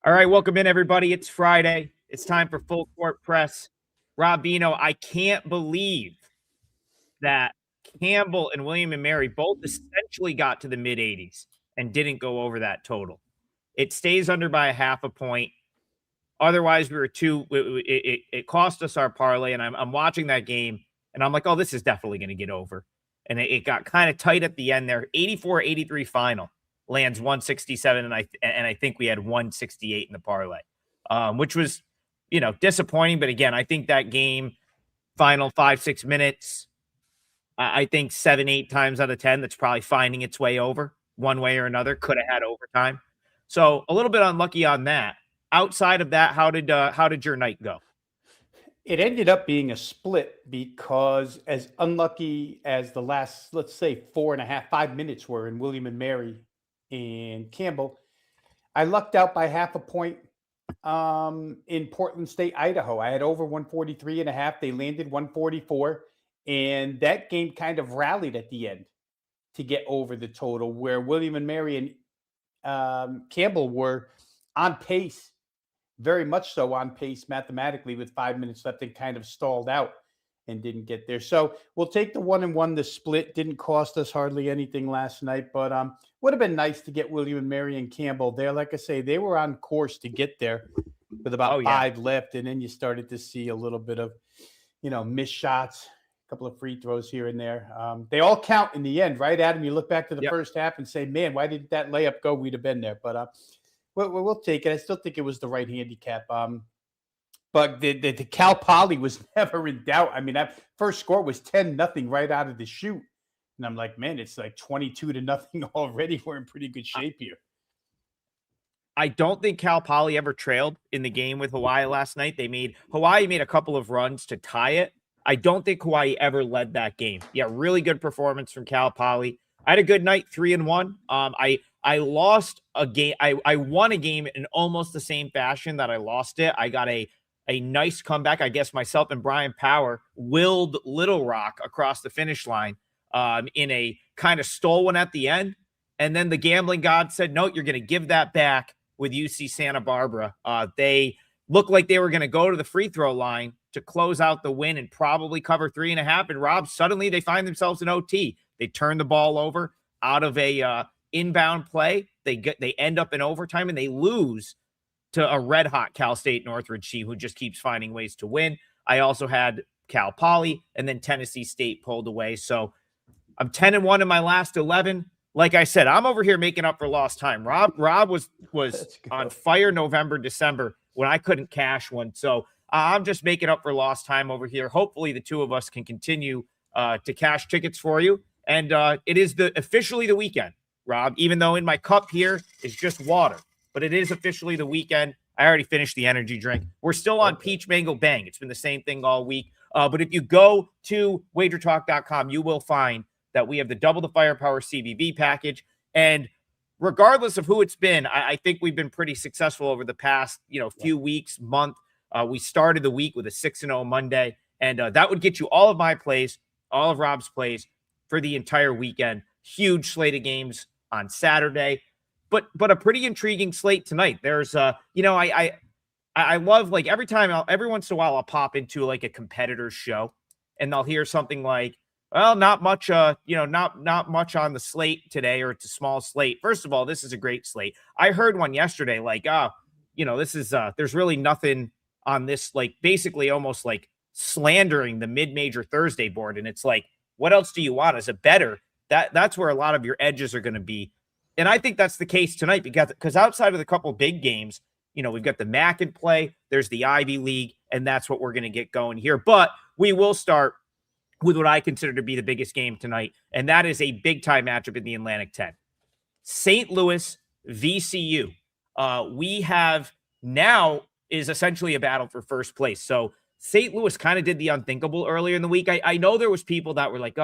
All right, welcome in, everybody. It's Friday. It's time for Full Court Press. Rob Bino, I can't believe that Campbell and William and Mary both essentially got to the mid 80s and didn't go over that total. It stays under by a half a point. Otherwise, we were it cost us our parlay, and I'm watching that game, and I'm like, oh, this is definitely going to get over. And it got kind of tight at the end there. 84-83 final. Lands 167, and I think we had 168 in the parlay, which was, disappointing. But again, I think that game, final 5-6 minutes, I think 7-8 times out of 10, that's probably finding its way over one way or another. Could have had overtime, so a little bit unlucky on that. Outside of that, how did your night go? It ended up being a split because as unlucky as the last, let's say, 4.5, 5 minutes were in William and Mary and Campbell, I lucked out by half a point in Portland State, Idaho. I had over 143.5. They landed 144. And that game kind of rallied at the end to get over the total, where William and Mary and Campbell were on pace, very much so on pace mathematically with 5 minutes left, and kind of stalled out and didn't get there. So we'll take the 1-1. The split didn't cost us hardly anything last night, but would have been nice to get William and Mary and Campbell there. Like I say, they were on course to get there with about 5 left, and then you started to see a little bit of, missed shots, a couple of free throws here and there. They all count in the end, right, Adam? You look back to the first half and say, man, why didn't that layup go? We'd have been there. But we'll take it. I still think it was the right handicap. But the Cal Poly was never in doubt. I mean, that first score was 10-0 right out of the chute. And I'm like, man, it's like 22-0 already. We're in pretty good shape here. I don't think Cal Poly ever trailed in the game with Hawaii last night. Hawaii made a couple of runs to tie it. I don't think Hawaii ever led that game. Yeah, really good performance from Cal Poly. I had a good night, 3-1. I lost a game. I won a game in almost the same fashion that I lost it. I got a nice comeback. I guess myself and Brian Power willed Little Rock across the finish line in a kind of stole one at the end. And then the gambling god said, no, you're going to give that back with UC Santa Barbara. They looked like they were going to go to the free throw line to close out the win and probably cover 3.5. And Rob, suddenly they find themselves in OT. They turn the ball over out of a inbound play. They end up in overtime, and they lose to a red hot Cal State Northridge team who just keeps finding ways to win. I also had Cal Poly, and then Tennessee State pulled away. So I'm 10-1 in my last 11. Like I said, I'm over here making up for lost time. Rob was on fire November, December when I couldn't cash one. So I'm just making up for lost time over here. Hopefully the two of us can continue to cash tickets for you. And it is officially the weekend, Rob, even though in my cup here is just water. But it is officially the weekend. I already finished the energy drink. We're still on Peach Mango Bang. It's been the same thing all week. But if you go to WagerTalk.com, you will find that we have the Double the Firepower CBB package. And regardless of who it's been, I think we've been pretty successful over the past few weeks, month. We started the week with a 6-0 Monday. And that would get you all of my plays, all of Rob's plays for the entire weekend. Huge slate of games on Saturday. But a pretty intriguing slate tonight. There's I love, like, every once in a while I'll pop into like a competitor's show and I'll hear something like, well, not much not much on the slate today, or it's a small slate. First of all, this is a great slate. I heard one yesterday like, this is there's really nothing on this, like basically almost like slandering the mid-major Thursday board. And it's like, what else do you want as a bettor? That's where a lot of your edges are going to be. And I think that's the case tonight because outside of the couple big games, we've got the MAC in play, there's the Ivy League, and that's what we're going to get going here. But we will start with what I consider to be the biggest game tonight, and that is a big-time matchup in the Atlantic 10. St. Louis, VCU. We have now is essentially a battle for first place. So St. Louis kind of did the unthinkable earlier in the week. I know there was people that were like,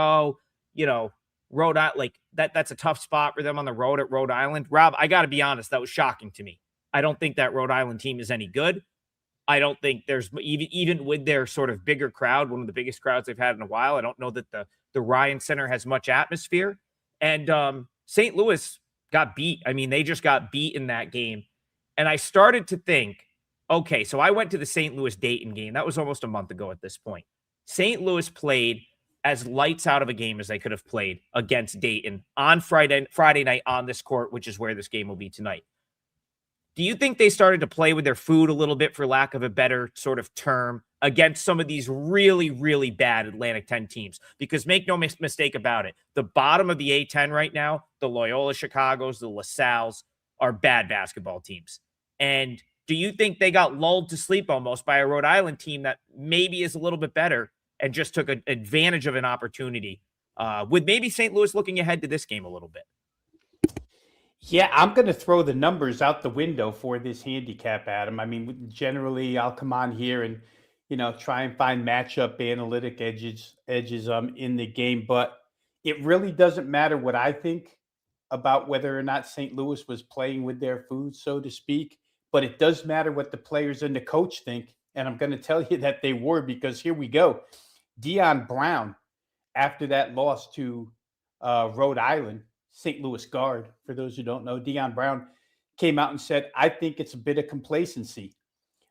Rhode Island, like that's a tough spot for them on the road at Rhode Island. Rob, I got to be honest, that was shocking to me. I don't think that Rhode Island team is any good. I don't think there's even with their sort of bigger crowd, one of the biggest crowds they've had in a while. I don't know that the Ryan Center has much atmosphere. And St. Louis got beat. I mean, they just got beat in that game. And I started to think, okay, so I went to the St. Louis Dayton game. That was almost a month ago at this point. St. Louis played as lights out of a game as they could have played against Dayton on Friday night on this court, which is where this game will be tonight. Do you think they started to play with their food a little bit, for lack of a better sort of term, against some of these really, really bad Atlantic 10 teams? Because make no mistake about it, the bottom of the A10 right now, the Loyola Chicagos, the LaSalles, are bad basketball teams. And do you think they got lulled to sleep almost by a Rhode Island team that maybe is a little bit better and just took advantage of an opportunity, with maybe St. Louis looking ahead to this game a little bit? Yeah, I'm going to throw the numbers out the window for this handicap, Adam. I mean, generally, I'll come on here and try and find matchup analytic edges in the game, but it really doesn't matter what I think about whether or not St. Louis was playing with their food, so to speak. But it does matter what the players and the coach think, and I'm going to tell you that they were, because here we go. Dion Brown, after that loss to Rhode Island, St. Louis guard, for those who don't know, Dion Brown came out and said, I think it's a bit of complacency.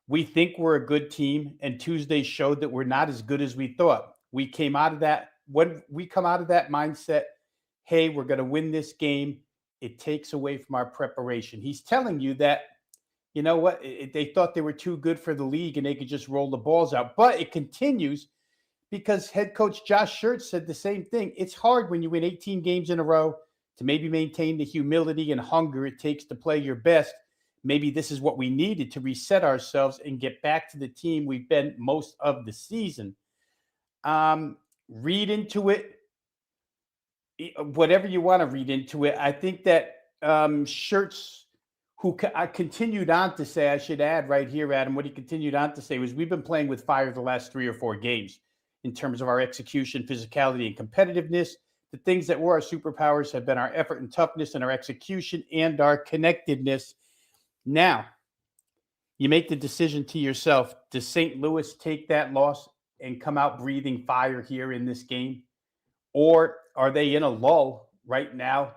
We think we're a good team, and Tuesday showed that we're not as good as we thought. We came out of that, when we come out of that mindset, hey, we're going to win this game, it takes away from our preparation. He's telling you that, you know what, they thought they were too good for the league and they could just roll the balls out. But it continues, because head coach Josh Schertz said the same thing. It's hard when you win 18 games in a row to maybe maintain the humility and hunger it takes to play your best. Maybe this is what we needed to reset ourselves and get back to the team we've been most of the season. Read into it, whatever you want to read into it. I think that Schertz, who continued on to say, I should add right here, Adam, what he continued on to say was, we've been playing with fire the last 3 or 4 games in terms of our execution, physicality, and competitiveness. The things that were our superpowers have been our effort and toughness and our execution and our connectedness. Now, you make the decision to yourself, does St. Louis take that loss and come out breathing fire here in this game? Or are they in a lull right now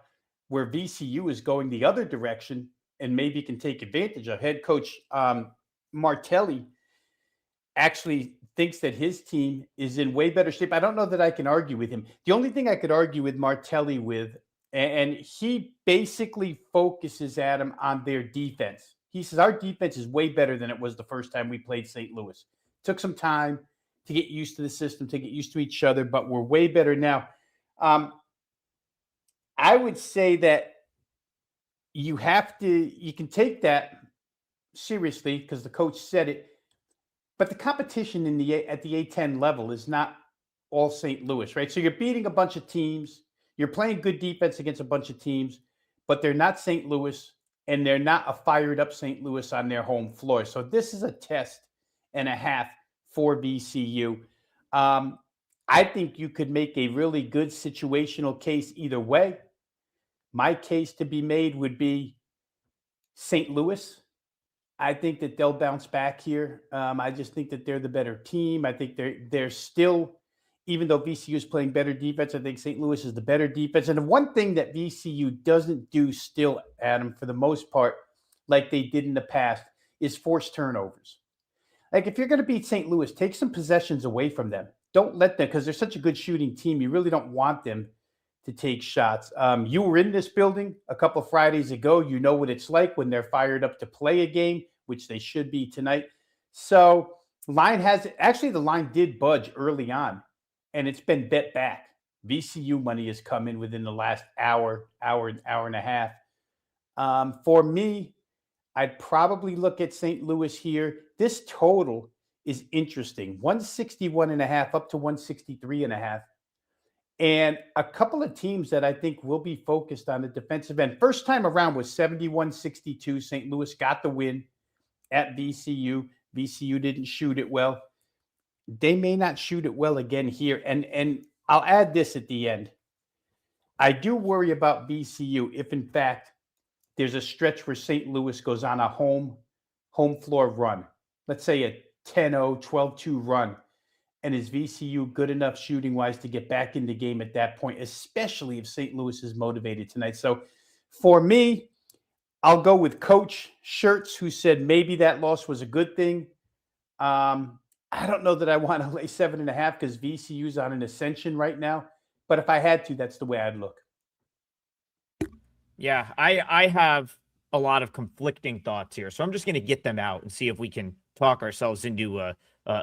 where VCU is going the other direction and maybe can take advantage of? Head coach Martelli actually thinks that his team is in way better shape. I don't know that I can argue with him. The only thing I could argue with Martelli with, and he basically focuses, Adam, on their defense. He says our defense is way better than it was the first time we played St. Louis. Took some time to get used to the system, to get used to each other, but we're way better now. I would say that you can take that seriously because the coach said it, but the competition at the A10 level is not all St. Louis, right? So you're beating a bunch of teams, you're playing good defense against a bunch of teams, but they're not St. Louis, and they're not a fired up St. Louis on their home floor. So this is a test and a half for VCU. I think you could make a really good situational case either way. My case to be made would be St. Louis. I think that they'll bounce back here. I just think that they're the better team. I think they're still, even though VCU is playing better defense, I think St. Louis is the better defense. And the one thing that VCU doesn't do still, Adam, for the most part, like they did in the past, is force turnovers. Like if you're going to beat St. Louis, take some possessions away from them. Don't let them, because they're such a good shooting team. You really don't want them to take shots. You were in this building a couple of Fridays ago. You know what it's like when they're fired up to play a game, which they should be tonight. So the line did budge early on, and it's been bet back. VCU money has come in within the last hour and a half. For me, I'd probably look at St. Louis here. This total is interesting. 161.5 up to 163.5. And a couple of teams that I think will be focused on the defensive end. First time around was 71-62. St. Louis got the win at VCU. VCU didn't shoot it well. They may not shoot it well again here. And I'll add this at the end. I do worry about VCU if, in fact, there's a stretch where St. Louis goes on a home floor run. Let's say a 10-0, 12-2 run. And is VCU good enough shooting-wise to get back in the game at that point, especially if St. Louis is motivated tonight? So for me, I'll go with Coach Schertz, who said maybe that loss was a good thing. I don't know that I want to lay 7.5 because VCU's on an ascension right now. But if I had to, that's the way I'd look. Yeah, I have a lot of conflicting thoughts here, so I'm just going to get them out and see if we can talk ourselves into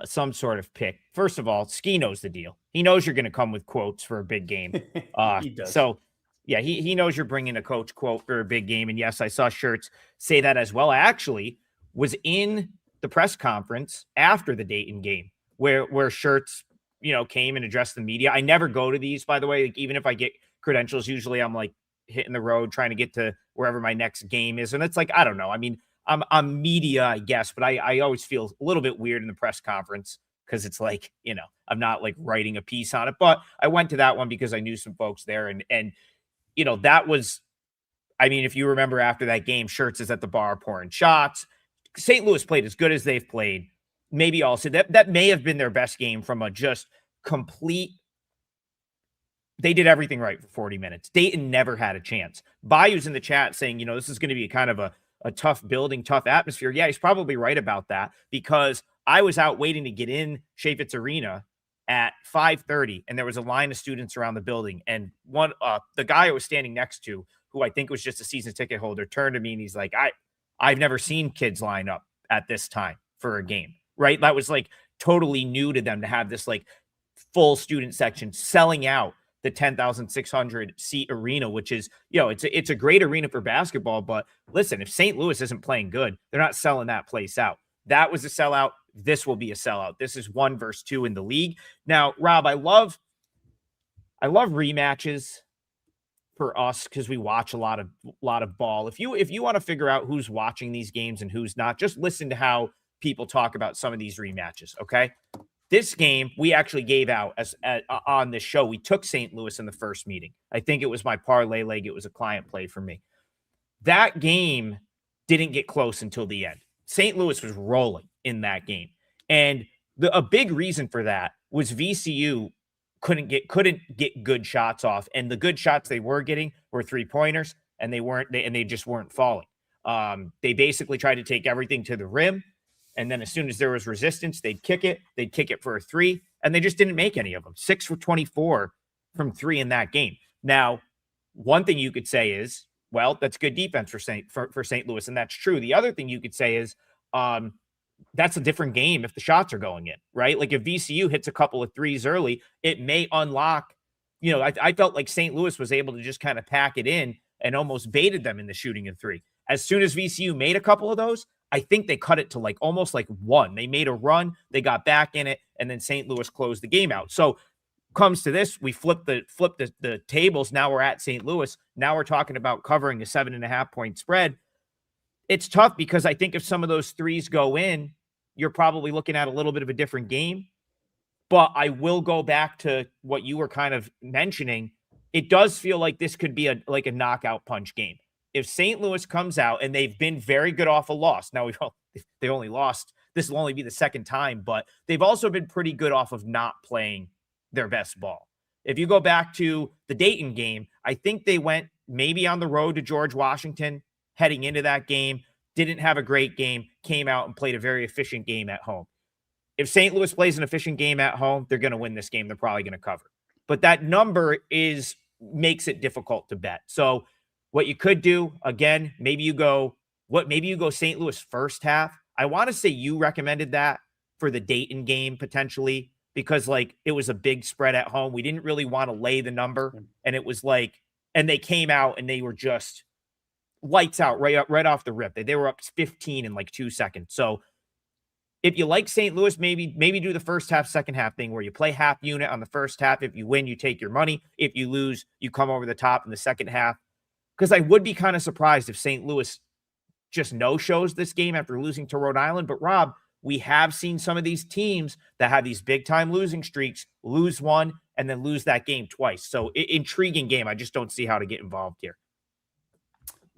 some sort of pick. First of all, Ski knows the deal. He knows you're going to come with quotes for a big game. He does. So yeah, he knows you're bringing a coach quote for a big game. And yes, I saw Schertz say that as well. I actually was in the press conference after the Dayton game where Schertz, came and addressed the media. I never go to these, by the way. Like, even if I get credentials, usually I'm like hitting the road trying to get to wherever my next game is. And it's like, I don't know. I mean, I'm media, I guess, but I always feel a little bit weird in the press conference because it's like, I'm not like writing a piece on it. But I went to that one because I knew some folks there. And that was, I mean, if you remember after that game, Schertz is at the bar pouring shots. St. Louis played as good as they've played. Maybe also that may have been their best game from a just complete. They did everything right for 40 minutes. Dayton never had a chance. Bayou's in the chat saying, this is going to be kind of a tough building, tough atmosphere. Yeah, he's probably right about that because I was out waiting to get in Chaffetz Arena at 5:30, and there was a line of students around the building. And the guy I was standing next to, who I think was just a season ticket holder, turned to me and he's like, I've never seen kids line up at this time for a game, right? That was like totally new to them to have this like full student section selling out the 10,600 seat arena, which is, it's a great arena for basketball. But listen, if St. Louis isn't playing good, they're not selling that place out. That was a sellout. This will be a sellout. This is 1 versus 2 in the league. Now, Rob, I love rematches for us because we watch a lot of ball. If you want to figure out who's watching these games and who's not, just listen to how people talk about some of these rematches. Okay. This game we actually gave out on this show. We took St. Louis in the first meeting. I think it was my parlay leg. It was a client play for me. That game didn't get close until the end. St. Louis was rolling in that game. And a big reason for that was VCU couldn't get good shots off. And the good shots they were getting were 3-pointers, and they just weren't falling. They basically tried to take everything to the rim. And then as soon as there was resistance, they'd kick it for a 3, and they just didn't make any of them. 6 for 24 from 3 in that game. Now, one thing you could say is, well, that's good defense for St. Louis, and that's true. The other thing you could say is, that's a different game if the shots are going in, right? Like if VCU hits a couple of 3s early, it may unlock, I felt like St. Louis was able to just kind of pack it in and almost baited them in the shooting of 3. As soon as VCU made a couple of those, I think they cut it to like almost like 1. They made a run, they got back in it, and then St. Louis closed the game out. So comes to this, we flip the tables. Now we're at St. Louis. Now we're talking about covering a 7.5 point spread. It's tough because I think if some of those 3s go in, you're probably looking at a little bit of a different game. But I will go back to what you were kind of mentioning. It does feel like this could be a knockout punch game. If St. Louis comes out, and they've been very good off a loss. Now they only lost. This will only be the second time, but they've also been pretty good off of not playing their best ball. If you go back to the Dayton game, I think they went maybe on the road to George Washington heading into that game, didn't have a great game, came out and played a very efficient game at home. If St. Louis plays an efficient game at home, they're going to win this game. They're probably going to cover. But that number makes it difficult to bet. So what you could do, again, maybe you go St. Louis first half. I want to say you recommended that for the Dayton game potentially because like it was a big spread at home. We didn't really want to lay the number, and it was like, and they came out and they were just lights out right off the rip. They were up 15 in like 2 seconds. So if you like St. Louis, maybe do the first half, second half thing where you play half unit on the first half. If you win, you take your money. If you lose, you come over the top in the second half. Because I would be kind of surprised if St. Louis just no-shows this game after losing to Rhode Island. But Rob, we have seen some of these teams that have these big-time losing streaks lose one and then lose that game twice. So intriguing game. I just don't see how to get involved here.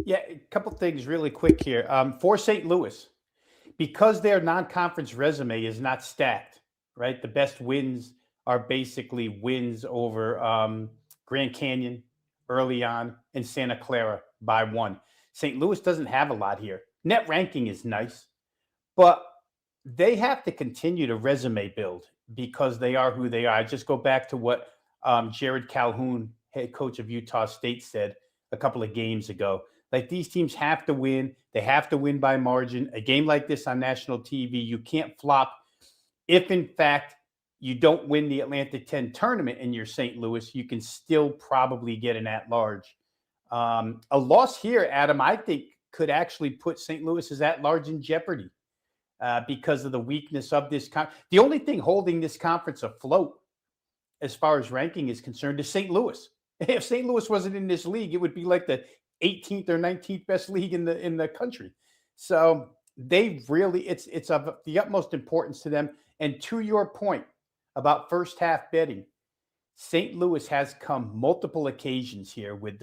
Yeah, a couple things really quick here. For St. Louis, because their non-conference resume is not stacked, right? The best wins are basically wins over Grand Canyon early on and Santa Clara by 1. St. Louis doesn't have a lot here. Net ranking is nice, but they have to continue to resume build because they are who they are. I just go back to what Jared Calhoun, head coach of Utah State, said a couple of games ago. Like, these teams have to win. They have to win by margin. A game like this on national TV, you can't flop. If, in fact, you don't win the Atlantic 10 tournament and you're St. Louis, you can still probably get an at-large. A loss here, Adam, I think could actually put St. Louis's at-large in jeopardy because of the weakness of this. The only thing holding this conference afloat as far as ranking is concerned is St. Louis. If St. Louis wasn't in this league, it would be like the 18th or 19th best league in the country. So they really, it's of the utmost importance to them. And to your point about first half betting, St. Louis has come multiple occasions here with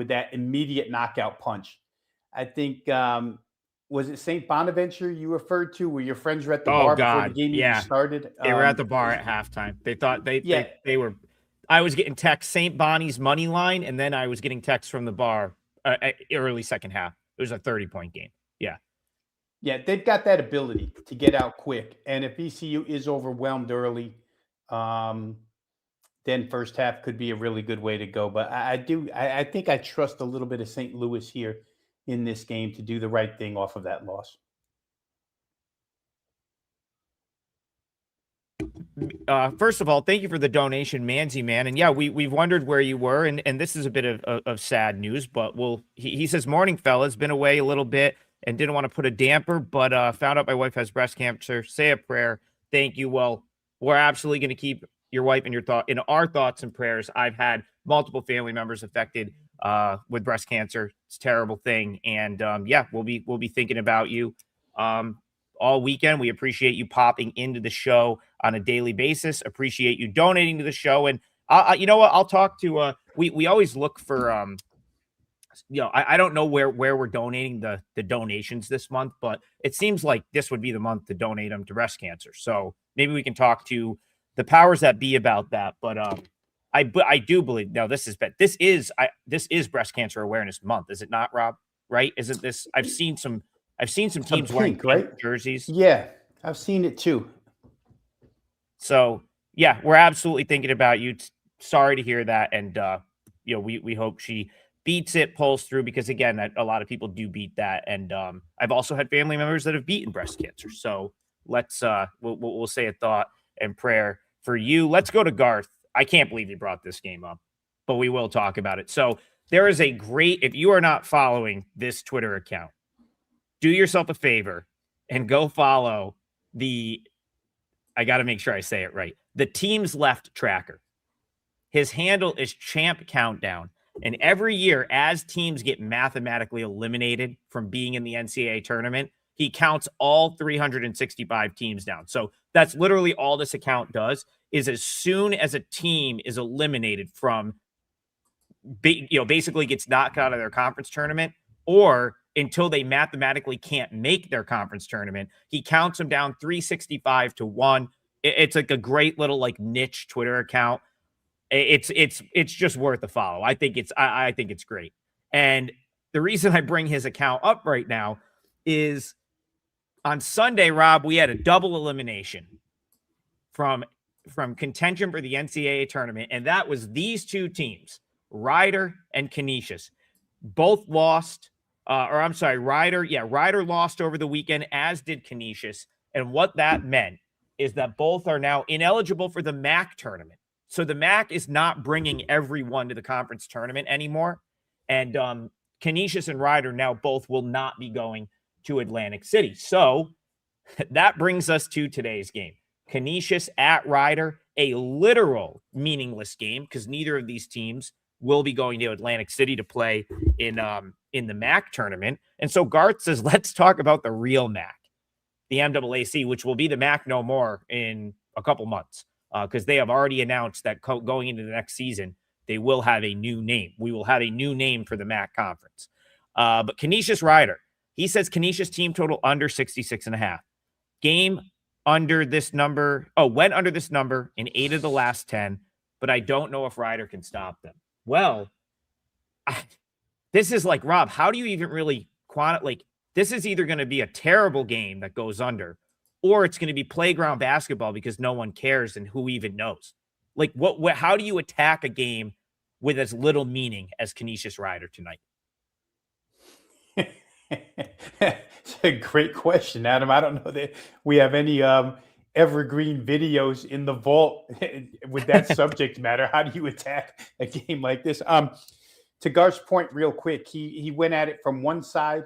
that immediate knockout punch. I think was it St. Bonaventure you referred to, where your friends were at the bar before the game even started? They were at the bar at halftime. They thought they were. I was getting text St. Bonnie's money line, and then I was getting texts from the bar early second half. It was a 30-point game. Yeah, they've got that ability to get out quick. And if ECU is overwhelmed early, then first half could be a really good way to go. But I think I trust a little bit of St. Louis here in this game to do the right thing off of that loss. First of all, thank you for the donation, Manzi Man. And yeah, we've wondered where you were, and this is a bit of sad news, but he says, morning, fellas, been away a little bit and didn't want to put a damper, but found out my wife has breast cancer. Say a prayer. Thank you. Well, we're absolutely going to keep your wife in our thoughts and prayers. I've had multiple family members affected with breast cancer. It's a terrible thing. And we'll be thinking about you all weekend. We appreciate you popping into the show on a daily basis. Appreciate you donating to the show. And you know what? I'll talk to we always look for I don't know where we're donating the donations this month, but it seems like this would be the month to donate them to breast cancer. So maybe we can talk to the powers that be about that. But I do believe this is Breast Cancer Awareness Month, is it not, Rob? Right? Isn't this? I've seen some teams wearing pink jerseys. Yeah, I've seen it too. So yeah, we're absolutely thinking about you. Sorry to hear that, and we hope she beats it, pulls through, because again, a lot of people do beat that. And I've also had family members that have beaten breast cancer. So let's we'll say a thought and prayer for you. Let's go to Garth. I can't believe you brought this game up, but we will talk about it. So there is if you are not following this Twitter account, do yourself a favor and go follow I got to make sure I say it right, the Teams Left tracker. His handle is Champ Countdown. And every year, as teams get mathematically eliminated from being in the NCAA tournament, he counts all 365 teams down. So that's literally all this account does, is as soon as a team is eliminated from, basically gets knocked out of their conference tournament, or until they mathematically can't make their conference tournament, he counts them down 365 to 1. It's like a great little niche Twitter account. It's just worth a follow. I think it's great. And the reason I bring his account up right now is on Sunday, Rob, we had a double elimination from contention for the NCAA tournament. And that was these two teams, Rider and Canisius, both lost. Rider lost over the weekend, as did Canisius. And what that meant is that both are now ineligible for the MAC tournament. So the MAC is not bringing everyone to the conference tournament anymore. And Canisius and Rider now both will not be going to Atlantic City. So that brings us to today's game. Canisius at Rider, a literal meaningless game because neither of these teams will be going to Atlantic City to play in the MAC tournament. And so Garth says, let's talk about the real MAC, the MAAC, which will be the MAC no more in a couple months. Because they have already announced that going into the next season, they will have a new name. We will have a new name for the MAC conference. But Canisius Rider, he says Canisius team total under 66.5. Game under this number. Went under this number in 8 of the last 10, but I don't know if Rider can stop them. Well, this is like, Rob, how do you even really like, this is either going to be a terrible game that goes under, or it's going to be playground basketball because no one cares and who even knows. Like, how do you attack a game with as little meaning as Canisius Rider tonight? It's a great question, Adam. I don't know that we have any evergreen videos in the vault with that subject matter. How do you attack a game like this? To Garth's point, real quick, he went at it from one side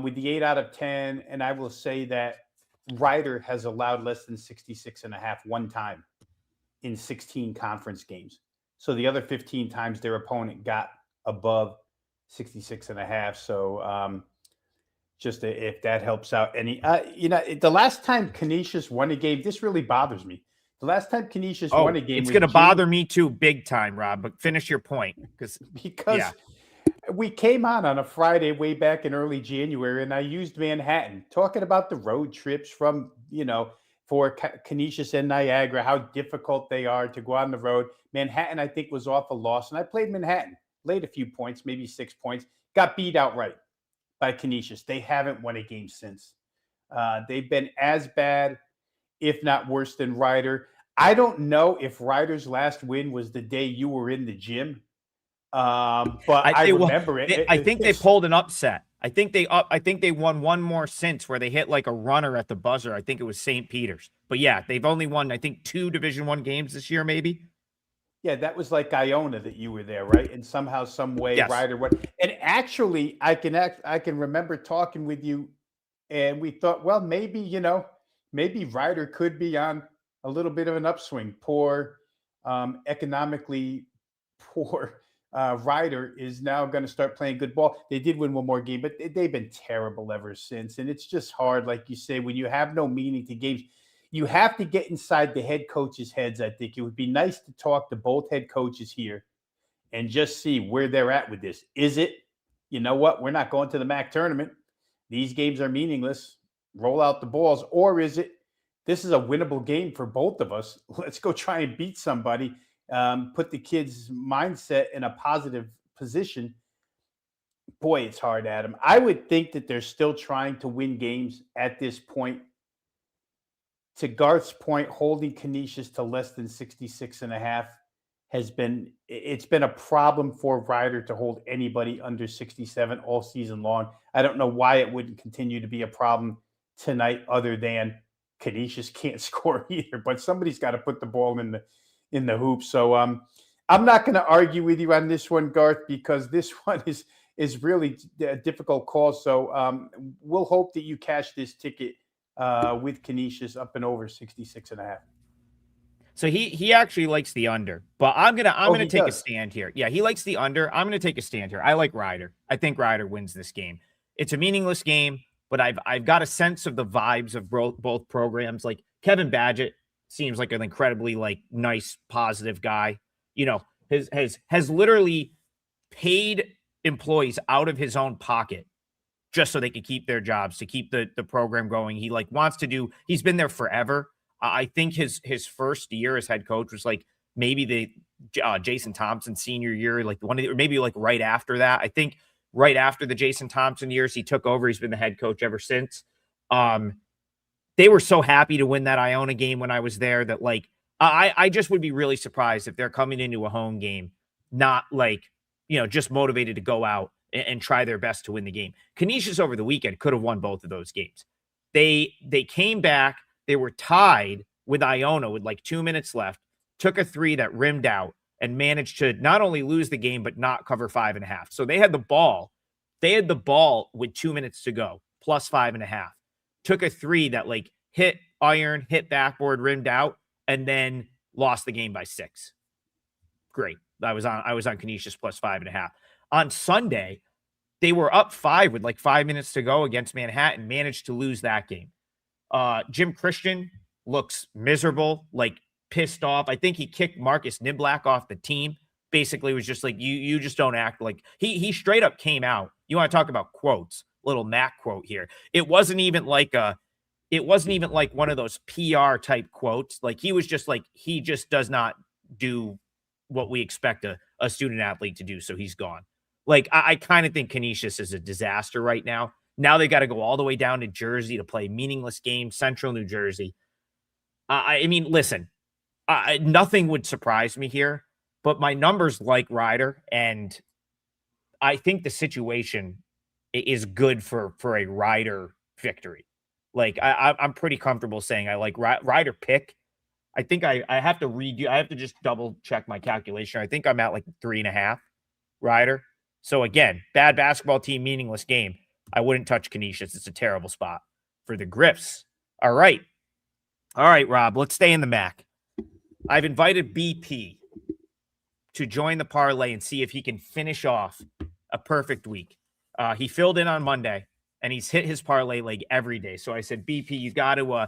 with the 8 out of 10, and I will say that Rider has allowed less than 66.5 one time in 16 conference games. So the other 15 times their opponent got above 66.5. So just if that helps out any, the last time Canisius won a game, this really bothers me. The last time Canisius won a game, it's going to bother me too, big time, Rob. But finish your point, because we came on a Friday way back in early January, and I used Manhattan, talking about the road trips from for Canisius and Niagara, how difficult they are to go on the road. Manhattan, I think, was off a loss, and I played Manhattan, laid a few points, maybe 6 points, got beat outright by Canisius. They haven't won a game since. They've been as bad, if not worse, than Rider. I don't know if Rider's last win was the day you were in the gym, but I remember it. I think they pulled an upset. I think they won one more since, where they hit like a runner at the buzzer. I think it was St. Peter's. But yeah, they've only won, I think, 2 Division I games this year, maybe. Yeah, that was like Iona that you were there, right? And somehow, some way, yes. Rider won. And actually, I can remember talking with you, and we thought, well, maybe Rider could be on a little bit of an upswing. Economically poor Rider is now going to start playing good ball. They did win one more game, but they've been terrible ever since. And it's just hard, like you say, when you have no meaning to games. You have to get inside the head coaches' heads, I think. It would be nice to talk to both head coaches here and just see where they're at with this. Is it, you know what, we're not going to the MAC tournament, these games are meaningless, roll out the balls? Or is it, this is a winnable game for both of us, let's go try and beat somebody, put the kids' mindset in a positive position? Boy, it's hard, Adam. I would think that they're still trying to win games at this point. To Garth's point, holding Canisius to less than 66.5 it's been a problem for Rider to hold anybody under 67 all season long. I don't know why it wouldn't continue to be a problem tonight, other than Canisius can't score either, but somebody's got to put the ball in the hoop. So I'm not going to argue with you on this one, Garth, because this one is really a difficult call. So we'll hope that you cash this ticket with Canisius up and over 66.5. So he actually likes the under, but I'm gonna take a stand here. Yeah, he likes the under. I'm gonna take a stand here. I like Rider. I think Rider wins this game. It's a meaningless game, but I've got a sense of the vibes of both programs. Like, Kevin Badgett seems like an incredibly nice, positive guy. Has literally paid employees out of his own pocket just so they could keep their jobs, to keep the program going. He wants to do, he's been there forever. I think his first year as head coach was maybe the Jason Thompson senior year, maybe right after that. I think right after the Jason Thompson years, he took over. He's been the head coach ever since. They were so happy to win that Iona game when I was there that I just would be really surprised if they're coming into a home game not just motivated to go out and try their best to win the game. Canisius over the weekend could have won both of those games. They came back. They were tied with Iona with 2 minutes left, took a 3 that rimmed out, and managed to not only lose the game, but not cover 5.5. So they had the ball. They had the ball with 2 minutes to go, plus 5.5. Took a 3 that hit iron, hit backboard, rimmed out, and then lost the game by 6. Great. I was on Canisius plus 5.5. On Sunday, they were up 5 with 5 minutes to go against Manhattan, managed to lose that game. Jim Christian looks miserable, pissed off. I think he kicked Marcus Niblack off the team. Basically was just you just don't act like he straight up came out. You want to talk about quotes, little Mac quote here. It wasn't even like one of those PR type quotes. He was just he just does not do what we expect a student athlete to do. So he's gone. Like, I kind of think Canisius is a disaster right now. Now they got to go all the way down to Jersey to play a meaningless game, Central New Jersey. I mean, listen, nothing would surprise me here, but my numbers like Ryder, and I think the situation is good for a Ryder victory. Like, I'm pretty comfortable saying I like Ryder pick. I think I have to redo. I have to just double check my calculation. I think I'm at like 3.5 Ryder. So again, bad basketball team, meaningless game. I wouldn't touch Canisius. It's a terrible spot for the Griffs. All right, Rob. Let's stay in the MAC. I've invited BP to join the parlay and see if he can finish off a perfect week. He filled in on Monday, and he's hit his parlay leg every day. So I said, BP, you got to.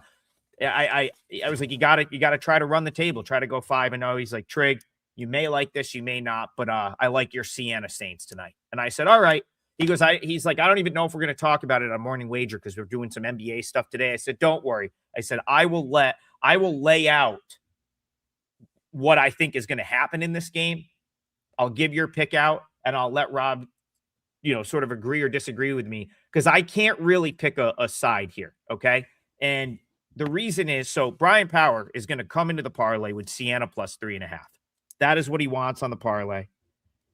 I was like, you got to try to run the table, try to go 5-0. He's like, Trig, you may like this, you may not, but I like your Siena Saints tonight. And I said, all right. He's like, I don't even know if we're going to talk about it on Morning Wager because we're doing some NBA stuff today. I said, don't worry. I said, I will lay out what I think is going to happen in this game. I'll give your pick out, and I'll let Rob, sort of agree or disagree with me because I can't really pick a side here. Okay. And the reason is, so Brian Power is going to come into the parlay with Siena plus 3.5. That is what he wants on the parlay.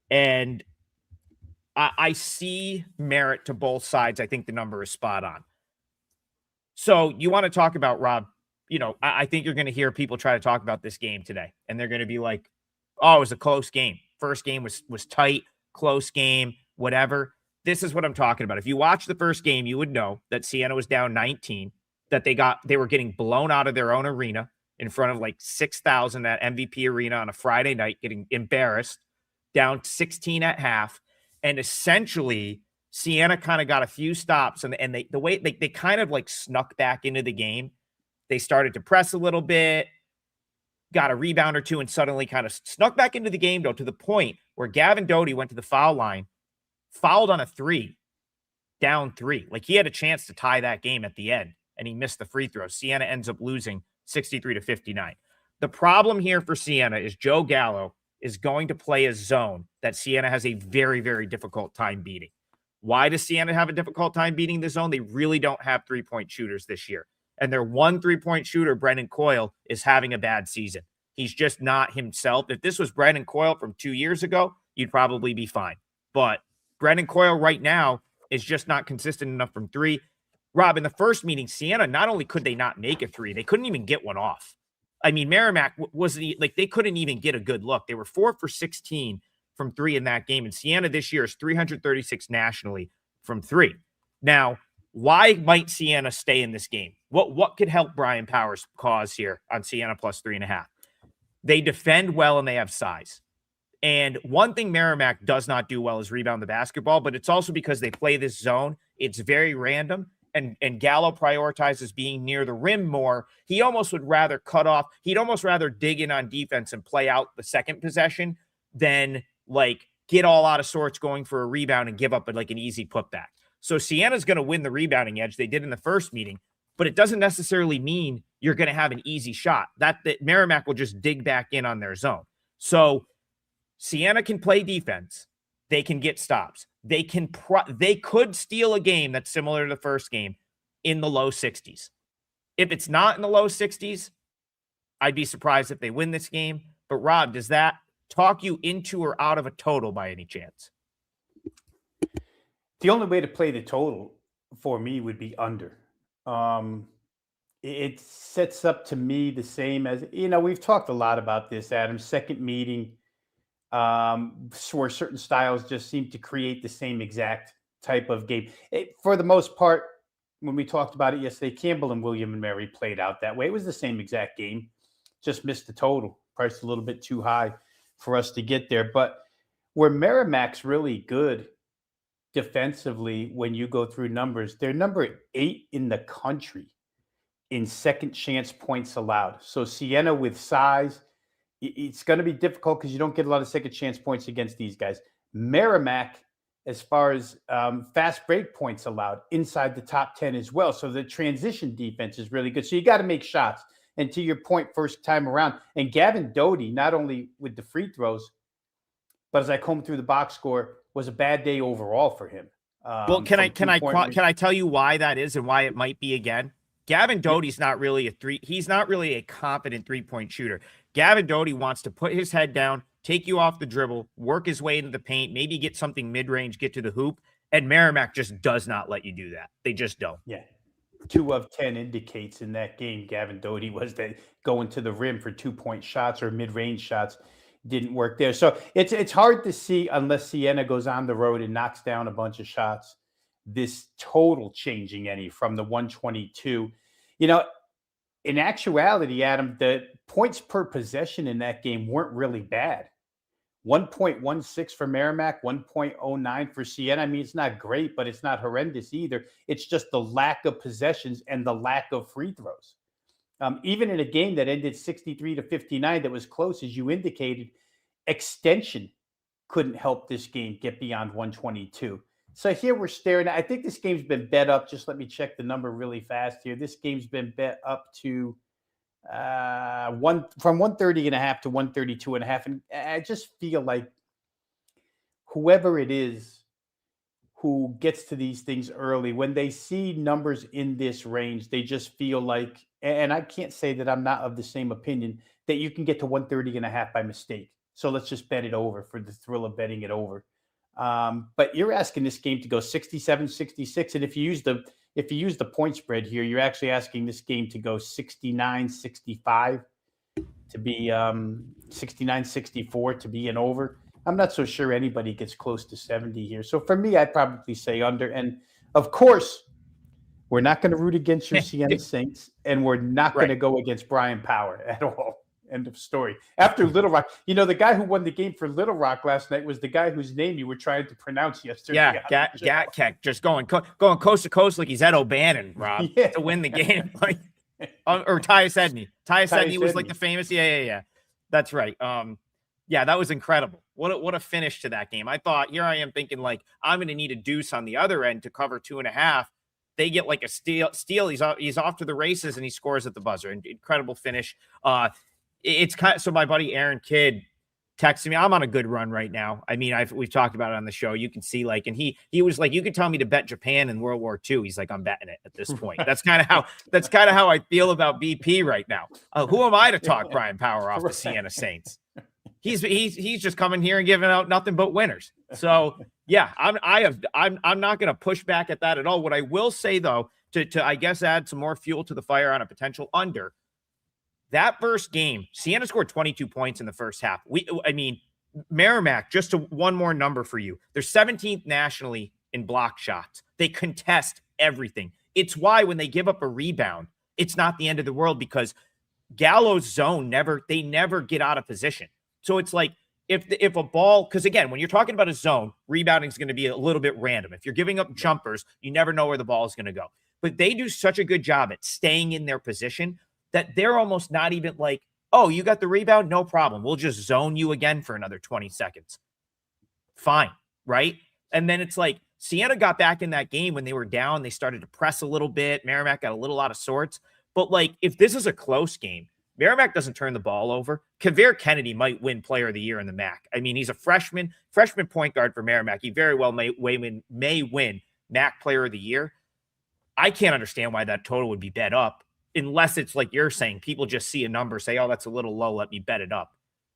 And I see merit to both sides. I think the number is spot on. So you want to talk about, Rob, I think you're going to hear people try to talk about this game today. And they're going to be like, oh, it was a close game. First game was tight, close game, whatever. This is what I'm talking about. If you watch the first game, you would know that Siena was down 19, that they were getting blown out of their own arena in front of like 6,000 at MVP arena on a Friday night, getting embarrassed, down 16 at half. And essentially, Siena kind of got a few stops, and they kind of like snuck back into the game. They started to press a little bit, got a rebound or two, and suddenly kind of snuck back into the game, though, to the point where Gavin Doty went to the foul line, fouled on a 3, down 3. Like, he had a chance to tie that game at the end, and he missed the free throw. Siena ends up losing 63-59. The problem here for Siena is Joe Gallo is going to play a zone that Siena has a very, very difficult time beating. Why does Siena have a difficult time beating the zone? They really don't have three-point shooters this year. And their one three-point shooter, Brendan Coyle, is having a bad season. He's just not himself. If this was Brendan Coyle from 2 years ago, you'd probably be fine. But Brendan Coyle right now is just not consistent enough from 3. Rob, in the first meeting, Siena, not only could they not make a 3, they couldn't even get one off. I mean, Merrimack wasn't like, they couldn't even get a good look. They were 4 for 16 from 3 in that game. And Siena this year is 336 nationally from 3. Now, why might Siena stay in this game? What could help Brian Powers' cause here on Siena plus 3.5? They defend well and they have size. And one thing Merrimack does not do well is rebound the basketball, but it's also because they play this zone. It's very random. And Gallo prioritizes being near the rim more. He almost would rather cut off. He'd almost rather dig in on defense and play out the second possession than like get all out of sorts going for a rebound and give up like an easy putback. So Siena's going to win the rebounding edge. They did in the first meeting, but it doesn't necessarily mean you're going to have an easy shot. That Merrimack will just dig back in on their zone. So Siena can play defense. They can get stops. They could steal a game that's similar to the first game in the low 60s. If it's not in the low 60s, I'd be surprised if they win this game. But Rob, does that talk you into or out of a total by any chance? The only way to play the total for me would be under. It sets up to me the same as, we've talked a lot about this, Adam. Second meeting, where certain styles just seem to create the same exact type of game. For the most part, when we talked about it yesterday, Campbell and William and Mary played out that way. It was the same exact game, just missed the total. Priced a little bit too high for us to get there. But where Merrimack's really good defensively, when you go through numbers, they're number 8 in the country in second chance points allowed. So Siena with size, it's going to be difficult because you don't get a lot of second chance points against these guys. Merrimack, as far as fast break points allowed, inside the top 10 as well. So the transition defense is really good. So you got to make shots. And to your point, first time around, and Gavin Doty, not only with the free throws, but as I comb through the box score, was a bad day overall for him. Well, can I From can I 2-point can I tell you why that is and why it might be again? Gavin Doty's not really he's not really a competent 3-point shooter. Gavin Doty wants to put his head down, take you off the dribble, work his way into the paint, maybe get something mid-range, get to the hoop, and Merrimack just does not let you do that. They just don't. Yeah. 2 of 10 indicates in that game, Gavin Doty was that going to the rim for 2-point shots or mid-range shots didn't work there. So it's hard to see unless Siena goes on the road and knocks down a bunch of shots, this total changing any from the 122. In actuality, Adam, the points per possession in that game weren't really bad. 1.16 for Merrimack, 1.09 for Siena. I mean, it's not great, but it's not horrendous either. It's just the lack of possessions and the lack of free throws. Even in a game that ended 63-59, that was close, as you indicated, extension couldn't help this game get beyond 122. So here we're staring at, I think this game's been bet up. Just let me check the number really fast here. This game's been bet up to from 130.5 to 132.5. And I just feel like whoever it is who gets to these things early, when they see numbers in this range, they just feel like, and I can't say that I'm not of the same opinion, that you can get to 130.5 by mistake. So let's just bet it over for the thrill of betting it over. But you're asking this game to go 67-66. And if you use the point spread here, you're actually asking this game to go 69-65 to be 69-64 to be an over. I'm not so sure anybody gets close to 70 here. So for me, I'd probably say under. And of course, we're not going to root against your Siena Saints, and we're not going to go against Brian Power at all. End of story. After Little Rock, the guy who won the game for Little Rock last night was the guy whose name you were trying to pronounce yesterday. Yeah, Gatkek just going coast to coast like he's Ed O'Bannon, Rob, to win the game. Like, or Tyus Edney. Tyus Edney was like the famous. Yeah. That's right. Yeah, that was incredible. What a finish to that game. I thought, here I am thinking like I'm going to need a deuce on the other end to cover 2.5. They get like a steal. He's off to the races and he scores at the buzzer. Incredible finish. It's kind of, so my buddy Aaron Kidd texted me. I'm on a good run right now. I mean, we've talked about it on the show. You can see like, and he was like, you could tell me to bet Japan in World War II. He's like, I'm betting it at this point. That's kind of how I feel about BP right now. Who am I to talk Brian Power off the Siena Saints? He's just coming here and giving out nothing but winners. So yeah, I'm not going to push back at that at all. What I will say though, to I guess add some more fuel to the fire on a potential under. That first game, Siena scored 22 points in the first half. Merrimack, just one more number for you. They're 17th nationally in block shots. They contest everything. It's why when they give up a rebound, it's not the end of the world because Gallo's zone never get out of position. So it's like if a ball, because again, when you're talking about a zone, rebounding is going to be a little bit random. If you're giving up jumpers, you never know where the ball is going to go. But they do such a good job at staying in their position that they're almost not even like, oh, you got the rebound? No problem. We'll just zone you again for another 20 seconds. Fine, right? And then it's like Siena got back in that game when they were down. They started to press a little bit. Merrimack got a little out of sorts. But like, if this is a close game, Merrimack doesn't turn the ball over. Kavir Kennedy might win Player of the Year in the MAC. I mean, he's a freshman point guard for Merrimack. He very well may win MAC Player of the Year. I can't understand why that total would be bet up. Unless it's like you're saying, people just see a number, say, oh, that's a little low, let me bet it up.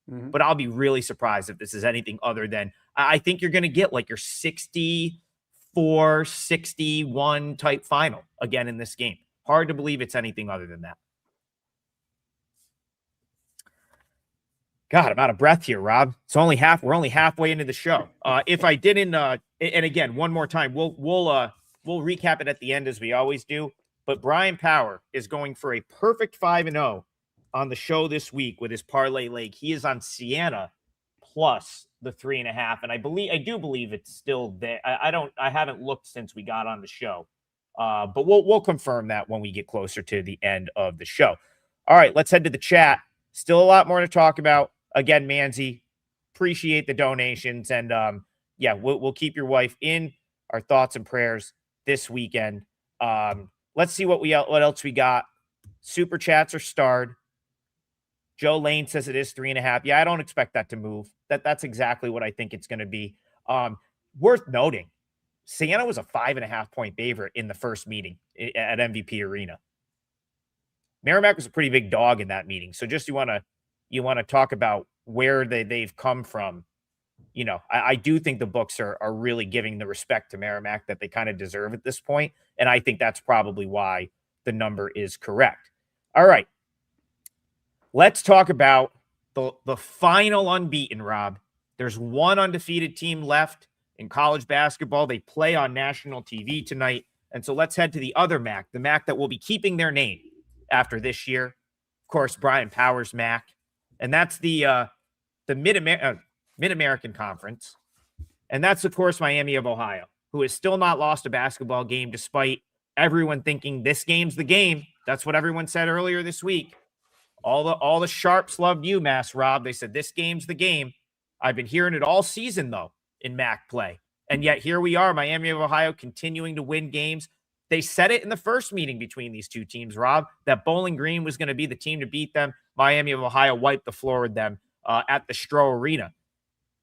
Mm-hmm. But I'll be really surprised if this is anything other than, I think you're going to get like your 64-61 type final again in this game. Hard to believe it's anything other than that. God, I'm out of breath here, Rob. We're only halfway into the show. If I didn't, and again, one more time, we'll recap it at the end as we always do. But Brian Power is going for a perfect 5-0 on the show this week with his parlay leg. He is on Siena plus the 3.5, and I do believe it's still there. I haven't looked since we got on the show, but we'll confirm that when we get closer to the end of the show. All right, let's head to the chat. Still a lot more to talk about. Again, Manzi, appreciate the donations, and we'll keep your wife in our thoughts and prayers this weekend. Let's see what else we got. Super chats are starred. Joe Lane says it is 3.5. Yeah, I don't expect that to move. That's exactly what I think it's going to be. worth noting, Siena was a 5.5-point favorite in the first meeting at MVP Arena. Merrimack was a pretty big dog in that meeting. So just you want to talk about where they've come from. I do think the books are really giving the respect to Merrimack that they kind of deserve at this point. And I think that's probably why the number is correct. All right. Let's talk about the final unbeaten, Rob. There's one undefeated team left in college basketball. They play on national TV tonight. And so let's head to the other MAC, the MAC that will be keeping their name after this year. Of course, Brian Powers MAC. And that's the Mid-American Conference. And that's, of course, Miami of Ohio, who has still not lost a basketball game despite everyone thinking this game's the game. That's what everyone said earlier this week. All the sharps loved UMass, Rob. They said this game's the game. I've been hearing it all season, though, in MAC play. And yet here we are, Miami of Ohio continuing to win games. They said it in the first meeting between these two teams, Rob, that Bowling Green was going to be the team to beat them. Miami of Ohio wiped the floor with them at the Stroh Arena.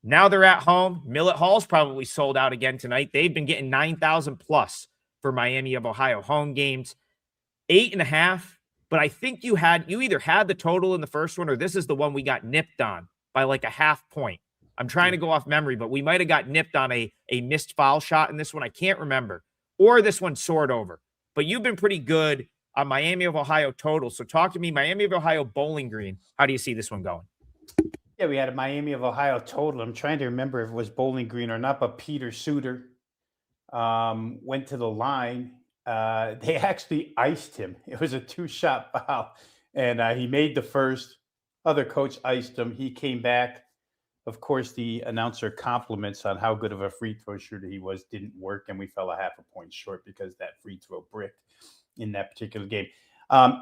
Now they're at home. Millett Hall's probably sold out again tonight. They've been getting 9,000 plus for Miami of Ohio home games. 8.5. But I think you either had the total in the first one or this is the one we got nipped on by like a half point. I'm trying to go off memory, but we might have got nipped on a missed foul shot in this one. I can't remember. Or this one soared over. But you've been pretty good on Miami of Ohio total. So talk to me, Miami of Ohio Bowling Green. How do you see this one going? Yeah, we had a Miami of Ohio total. I'm trying to remember if it was Bowling Green or not, but Peter Suter went to the line. They actually iced him. It was a 2-shot foul, and he made the first. Other coach iced him. He came back. Of course, the announcer compliments on how good of a free throw shooter he was. Didn't work, and we fell a half a point short because that free throw bricked in that particular game.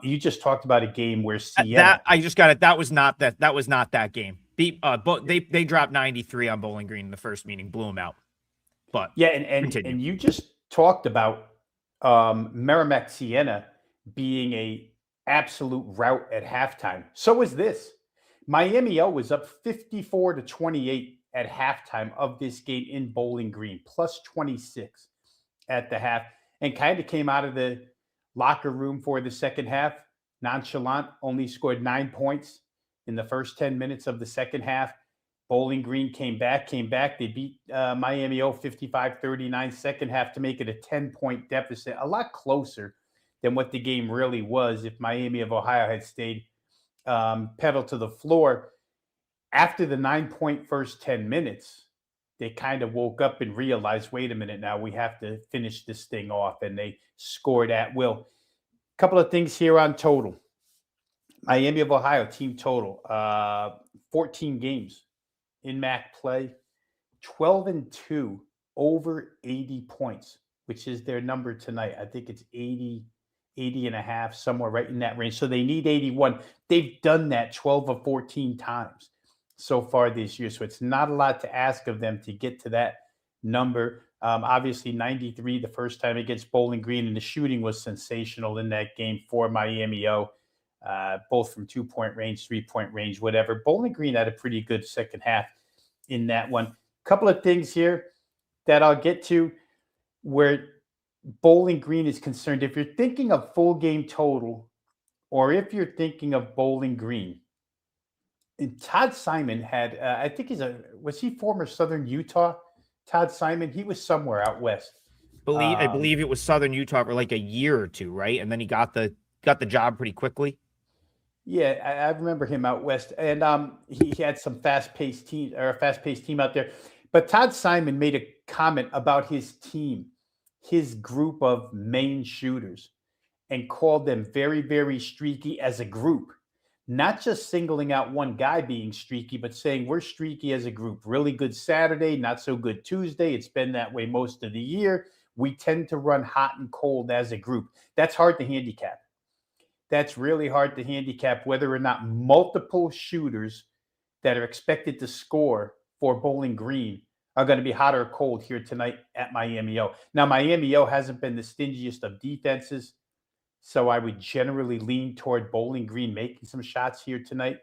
You just talked about a game where Siena. I just got it. That was not that game. They dropped 93 on Bowling Green in the first meeting, blew them out. But yeah, and you just talked about Merrimack Siena being a absolute rout at halftime. So is this. Miami O was up 54-28 at halftime of this game in Bowling Green, plus 26 at the half, and kind of came out of the locker room for the second half nonchalant, only scored 9 points in the first 10 minutes of the second half. Bowling Green came back. They beat Miami O 55-39 second half to make it a 10-point deficit, a lot closer than what the game really was if Miami of Ohio had stayed pedal to the floor. After the 9-point first 10 minutes, they kind of woke up and realized, wait a minute, now we have to finish this thing off, and they scored at will. A couple of things here on total. Miami of Ohio team total, 14 games in MAC play, 12-2, over 80 points, which is their number tonight. I think it's 80 and a half, somewhere right in that range. So they need 81. They've done that 12 or 14 times so far this year. So it's not a lot to ask of them to get to that number. Obviously 93 the first time against Bowling Green, and the shooting was sensational in that game for Miami O, both from 2-point range, 3-point range, whatever. Bowling Green had a pretty good second half in that one. Couple of things here that I'll get to where Bowling Green is concerned. If you're thinking of full game total, or if you're thinking of Bowling Green, and Todd Simon had, I think was he former Southern Utah? Todd Simon, he was somewhere out west. I believe it was Southern Utah for like a year or two, right? And then he got the job pretty quickly. Yeah, I remember him out west, and he had some fast-paced team out there. But Todd Simon made a comment about his team, his group of main shooters, and called them very, very streaky as a group. Not just singling out one guy being streaky, but saying we're streaky as a group. Really good Saturday, not so good Tuesday. It's been that way most of the year. We tend to run hot and cold as a group. That's hard to handicap. That's really hard to handicap, whether or not multiple shooters that are expected to score for Bowling Green are going to be hot or cold here tonight at Miami O. Now, Miami O hasn't been the stingiest of defenses, so I would generally lean toward Bowling Green making some shots here tonight.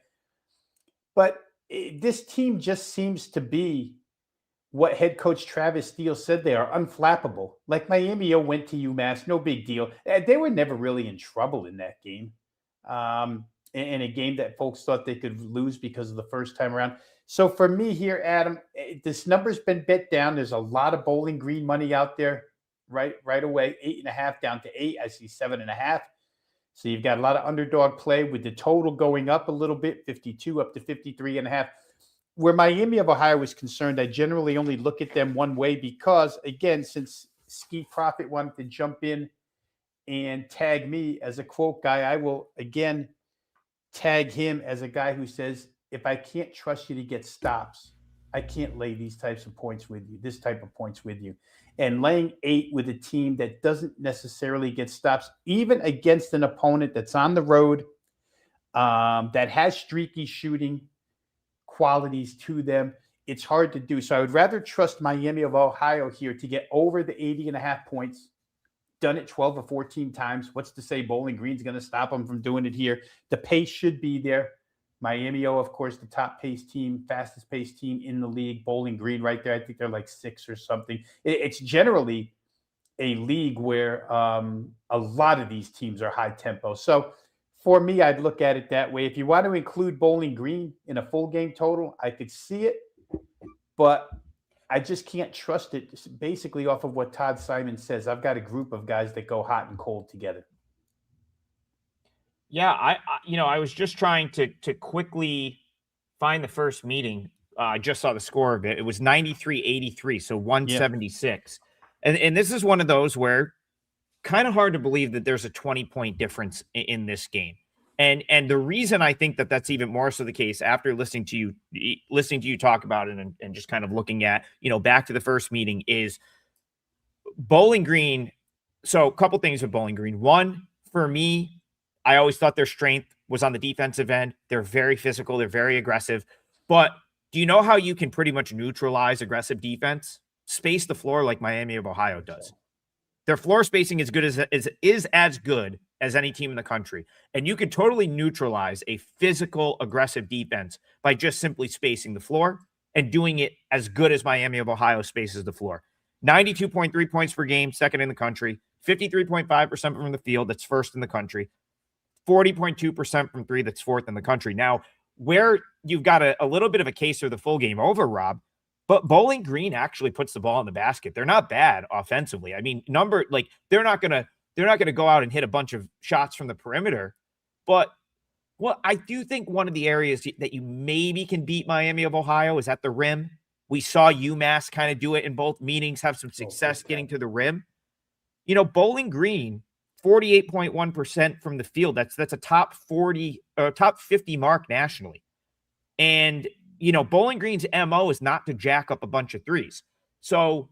But this team just seems to be what head coach Travis Steele said, they are unflappable. Like Miami went to UMass, no big deal. They were never really in trouble in that game. In a game that folks thought they could lose because of the first time around. So for me here, Adam, this number's been bet down. There's a lot of Bowling Green money out there right away. 8.5 down to 8. I see 7.5. So you've got a lot of underdog play with the total going up a little bit, 52 up to 53.5. Where Miami of Ohio is concerned, I generally only look at them one way because, again, since Ski Profit wanted to jump in and tag me as a quote guy, I will, again, tag him as a guy who says, if I can't trust you to get stops, I can't lay these types of points with you, this type of points with you. And laying 8 with a team that doesn't necessarily get stops, even against an opponent that's on the road, that has streaky shooting qualities to them, it's hard to do. So I would rather trust Miami of Ohio here to get over the 80.5 points. Done it 12 or 14 times. What's to say Bowling Green's going to stop them from doing it here? The pace should be there. Miami, of course, the top pace team, fastest pace team in the league. Bowling Green right there. I think they're like 6 or something. It's generally a league where a lot of these teams are high tempo. So for me, I'd look at it that way. If you want to include Bowling Green in a full game total, I could see it, but I just can't trust it basically off of what Todd Simon says. I've got a group of guys that go hot and cold together. Yeah, I was just trying to quickly find the first meeting. I just saw the score of it. It was 93-83, so 176. Yeah. And this is one of those where kind of hard to believe that there's a 20-point difference in this game. And the reason I think that that's even more so the case after listening to you talk about it and just kind of looking at, back to the first meeting is Bowling Green. So a couple things with Bowling Green. One, for me, I always thought their strength was on the defensive end. They're very physical. They're very aggressive. But do you know how you can pretty much neutralize aggressive defense? Space the floor like Miami of Ohio does. Their floor spacing is as good as any team in the country. And you could totally neutralize a physical, aggressive defense by just simply spacing the floor and doing it as good as Miami of Ohio spaces the floor. 92.3 points per game, second in the country. 53.5% from the field, that's first in the country. 40.2% from three, that's fourth in the country. Now, where you've got a little bit of a case for the full game over, Rob, but Bowling Green actually puts the ball in the basket. They're not bad offensively. I mean, they're not gonna go out and hit a bunch of shots from the perimeter. But I do think one of the areas that you maybe can beat Miami of Ohio is at the rim. We saw UMass kind of do it in both meetings, have some success getting to the rim. Bowling Green, 48.1% from the field. That's a top 40 or top 50 mark nationally. And Bowling Green's MO is not to jack up a bunch of threes. So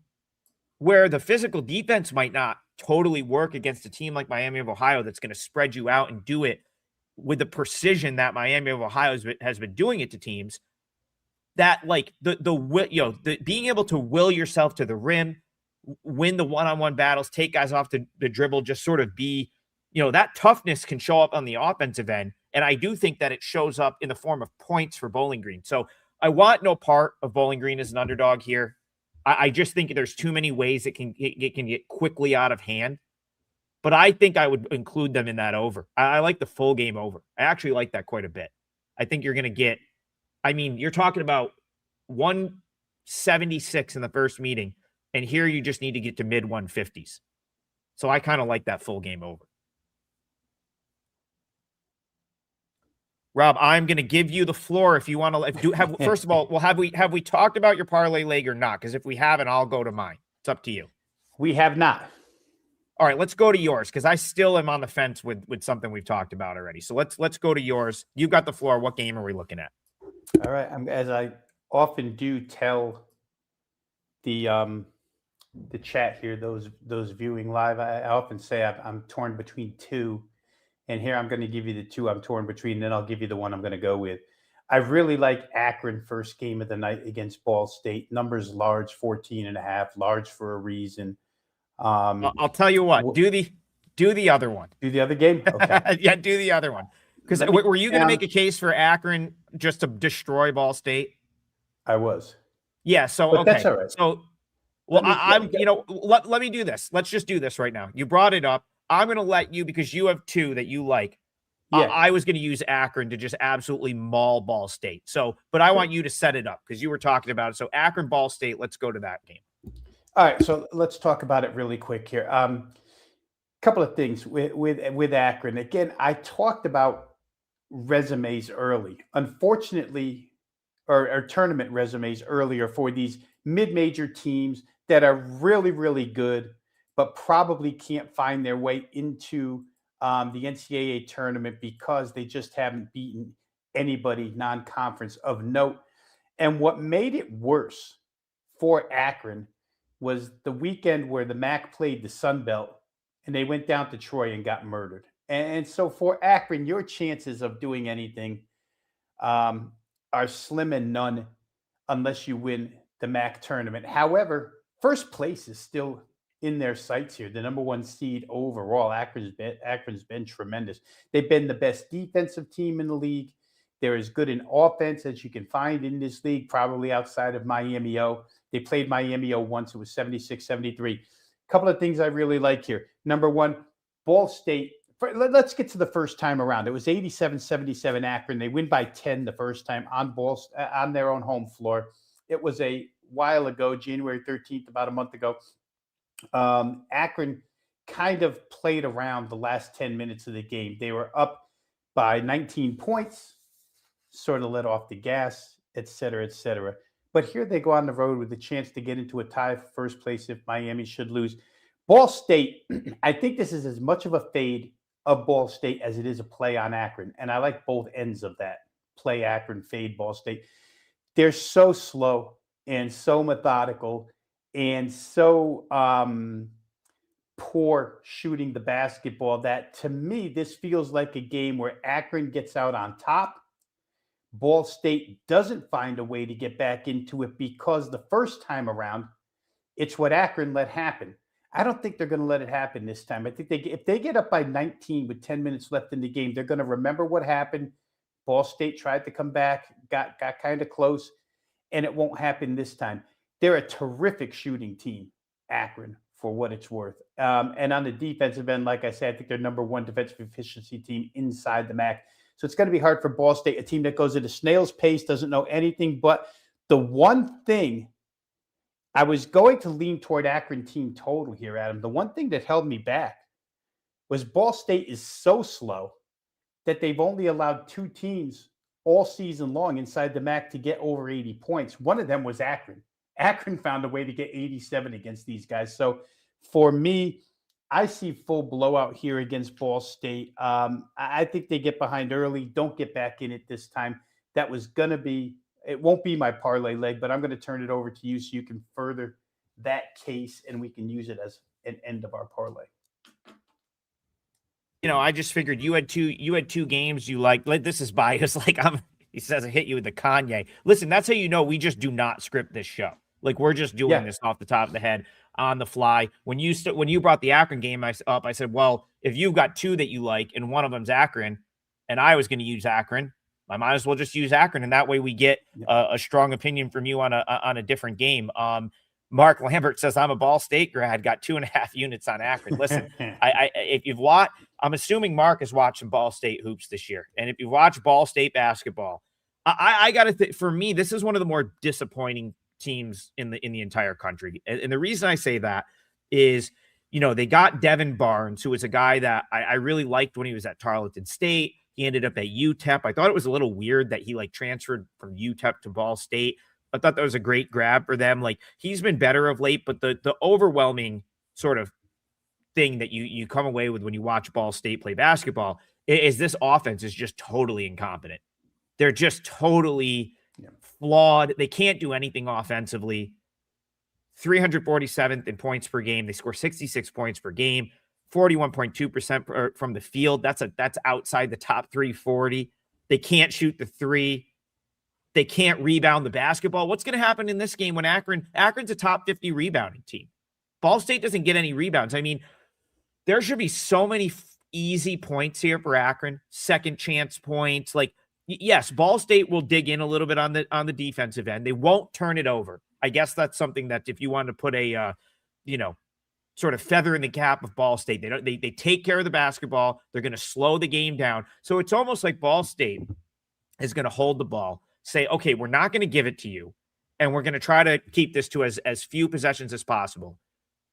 where the physical defense might not totally work against a team like Miami of Ohio that's going to spread you out and do it with the precision that Miami of Ohio has been doing it to teams, that like the being able to will yourself to the rim, win the one-on-one battles, take guys off the dribble, just sort of be, that toughness can show up on the offensive end. And I do think that it shows up in the form of points for Bowling Green. So I want no part of Bowling Green as an underdog here. I just think there's too many ways it can get quickly out of hand. But I think I would include them in that over. I like the full game over. I actually like that quite a bit. I think you're going to get, you're talking about 176 in the first meeting, and here you just need to get to mid 150s. So I kind of like that full game over. Rob, I'm going to give you the floor if you want to first of all, well, have we talked about your parlay leg or not? Because if we haven't, I'll go to mine. It's up to you. We have not. All right, let's go to yours because I still am on the fence with something we've talked about already. So let's go to yours. You've got the floor. What game are we looking at? All right. As I often do tell the chat here, those viewing live, I often say I'm torn between two. And here I'm going to give you the two I'm torn between, and then I'll give you the one I'm going to go with. I really like Akron first game of the night against Ball State. Numbers large, 14.5, large for a reason. I'll tell you what. Do the other one. Do the other game? Okay. Yeah, do the other one. Because were you going to make a case for Akron just to destroy Ball State? I was. Yeah. So, but that's okay. all right. So, well, Let me I'm, let me do this. Let's just do this right now. You brought it up. I'm going to let you, because you have two that you like. yeah. I was going to use Akron to just absolutely maul Ball State. So, but I Sure. want you to set it up because you were talking about it. So Akron, Ball State, let's go to that game. All right, so let's talk about it really quick here. Couple of things with Akron. Again, I talked about resumes early. Unfortunately, or tournament resumes earlier for these mid-major teams that are really, really good, but probably can't find their way into the NCAA tournament because they just haven't beaten anybody non-conference of note. And what made it worse for Akron was the weekend where the MAC played the Sun Belt and they went down to Troy and got murdered. And so for Akron, your chances of doing anything um, are slim and none unless you win the MAC tournament. However, first place is still in their sights here. The number one seed overall. Akron's been tremendous. They've been the best defensive team in the league. They're as good in offense as you can find in this league, probably outside of Miami O. They played Miami O once. It was 76-73. A couple of things I really like here. Number one, Ball State. Let's get to the first time around. It was 87-77 Akron. They win by 10 the first time on their own home floor. It was a while ago, January 13th, about a month ago. Akron kind of played around the last 10 minutes of the game. They were up by 19 points, sort of let off the gas, et cetera, et cetera. But here they go on the road with a chance to get into a tie for first place if Miami should lose. Ball State, I think this is as much of a fade of Ball State as it is a play on Akron. And I like both ends of that. Play Akron, fade Ball State. They're so slow and so methodical and so poor shooting the basketball that, to me, this feels like a game where Akron gets out on top. Ball State doesn't find a way to get back into it because the first time around, it's what Akron let happen. I don't think they're going to let it happen this time. I think if they get up by 19 with 10 minutes left in the game, they're going to remember what happened. Ball State tried to come back, got kind of close, and it won't happen this time. They're a terrific shooting team, Akron, for what it's worth. And on the defensive end, like I said, I think they're number one defensive efficiency team inside the MAC. So it's going to be hard for Ball State, a team that goes at a snail's pace, doesn't know anything. But the one thing I was going to lean toward Akron team total here, Adam. The one thing that held me back was Ball State is so slow that they've only allowed two teams all season long inside the MAC to get over 80 points. One of them was Akron. Akron found a way to get 87 against these guys. So for me, I see full blowout here against Ball State. I think they get behind early, don't get back in it this time. That was going to be, it won't be my parlay leg, but I'm going to turn it over to you so you can further that case and we can use it as an end of our parlay. I just figured you had two games you like this is biased. He says I hit you with the Kanye. Listen, that's how you know we just do not script this show. We're just doing this off the top of the head on the fly. When you brought the Akron game up, I said, well, if you've got two that you like and one of them's Akron, and I was going to use Akron, I might as well just use Akron, and that way we get a strong opinion from you on a different game. Mark Lambert says I'm a Ball State grad, got 2.5 units on Akron. Listen, if you've watched, I'm assuming Mark has watched some Ball State hoops this year, and if you watch Ball State basketball, I got to think, for me, this is one of the more disappointing teams in the entire country. And the reason I say that is, they got Devin Barnes, who was a guy that I really liked when he was at Tarleton State. He ended up at UTEP. I thought it was a little weird that he transferred from UTEP to Ball State. I thought that was a great grab for them. He's been better of late, but the overwhelming sort of thing that you come away with when you watch Ball State play basketball is this offense is just totally incompetent. They're just totally flawed. They can't do anything offensively. 347th in points per game. They score 66 points per game, 41.2% from the field. That's outside the top 340. They can't shoot the three. They can't rebound the basketball. What's going to happen in this game when Akron's a top 50 rebounding team? Ball State doesn't get any rebounds. I mean, there should be so many easy points here for Akron, second chance points. Yes, Ball State will dig in a little bit on the defensive end. They won't turn it over. I guess that's something that if you want to put a, sort of feather in the cap of Ball State, they take care of the basketball. They're going to slow the game down. So it's almost like Ball State is going to hold the ball, say, okay, we're not going to give it to you, and we're going to try to keep this to as few possessions as possible.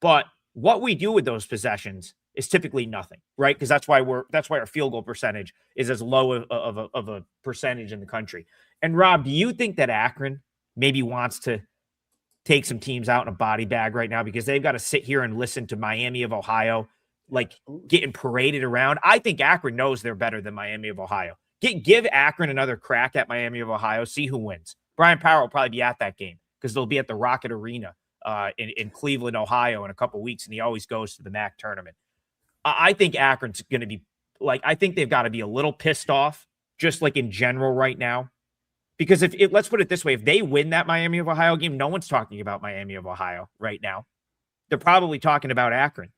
But what we do with those possessions is typically nothing, right? Because that's why our field goal percentage is as low of a percentage in the country. And Rob, do you think that Akron maybe wants to take some teams out in a body bag right now because they've got to sit here and listen to Miami of Ohio, like getting paraded around? I think Akron knows they're better than Miami of Ohio. Give Akron another crack at Miami of Ohio, see who wins. Brian Power will probably be at that game because they'll be at the Rocket Arena in Cleveland, Ohio in a couple weeks, and he always goes to the MAC tournament. I think Akron's going to be I think they've got to be a little pissed off, just like in general right now. Because let's put it this way, if they win that Miami of Ohio game, no one's talking about Miami of Ohio right now. They're probably talking about Akron.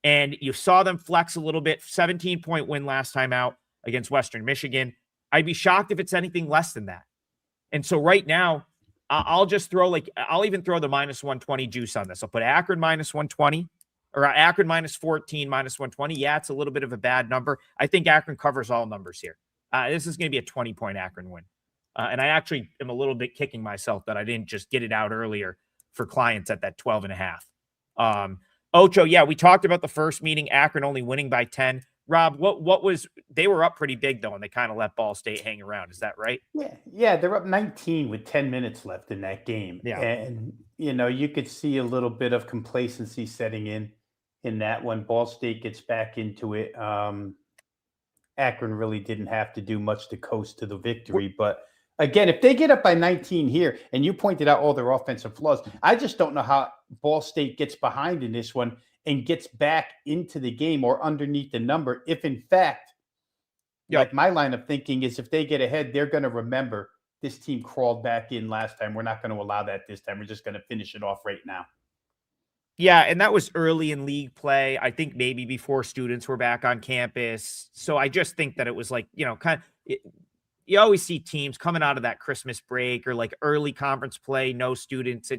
And you saw them flex a little bit, 17-point win last time out against Western Michigan. I'd be shocked if it's anything less than that. And so right now, I'll just I'll even throw the minus 120 juice on this. I'll put Akron minus 120 or Akron minus 14, minus 120. Yeah, it's a little bit of a bad number. I think Akron covers all numbers here. This is going to be a 20-point Akron win. And I actually am a little bit kicking myself that I didn't just get it out earlier for clients at that 12.5. Ocho, yeah, we talked about the first meeting, Akron only winning by 10. Rob, they were up pretty big though, and they kind of let Ball State hang around. Is that right? Yeah, they're up 19 with 10 minutes left in that game. Yeah. And, you could see a little bit of complacency setting in that one. Ball State gets back into it. Akron really didn't have to do much to coast to the victory, but again, if they get up by 19 here, and you pointed out all their offensive flaws, I just don't know how Ball State gets behind in this one and gets back into the game or underneath the number. If in fact, like my line of thinking is if they get ahead, they're going to remember this team crawled back in last time. We're not going to allow that this time. We're just going to finish it off right now. Yeah, and that was early in league play. I think maybe before students were back on campus. So I just think that it was you always see teams coming out of that Christmas break or like early conference play, no students.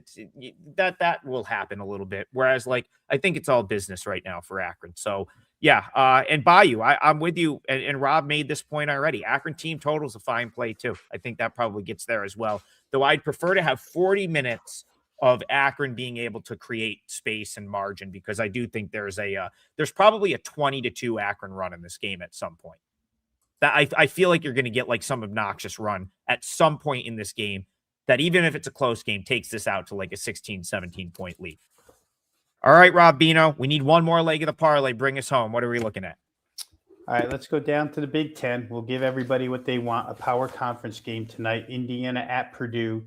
That will happen a little bit. Whereas I think it's all business right now for Akron. So yeah. And Bayou, I'm with you. And Rob made this point already. Akron team total is a fine play too. I think that probably gets there as well. Though I'd prefer to have 40 minutes of Akron being able to create space and margin, because I do think there's probably a 20-2 Akron run in this game at some point. That I feel like you're going to get some obnoxious run at some point in this game that, even if it's a close game, takes this out to a 16, 17-point lead. All right, Rob Bino, we need one more leg of the parlay. Bring us home. What are we looking at? All right, let's go down to the Big Ten. We'll give everybody what they want. A power conference game tonight, Indiana at Purdue.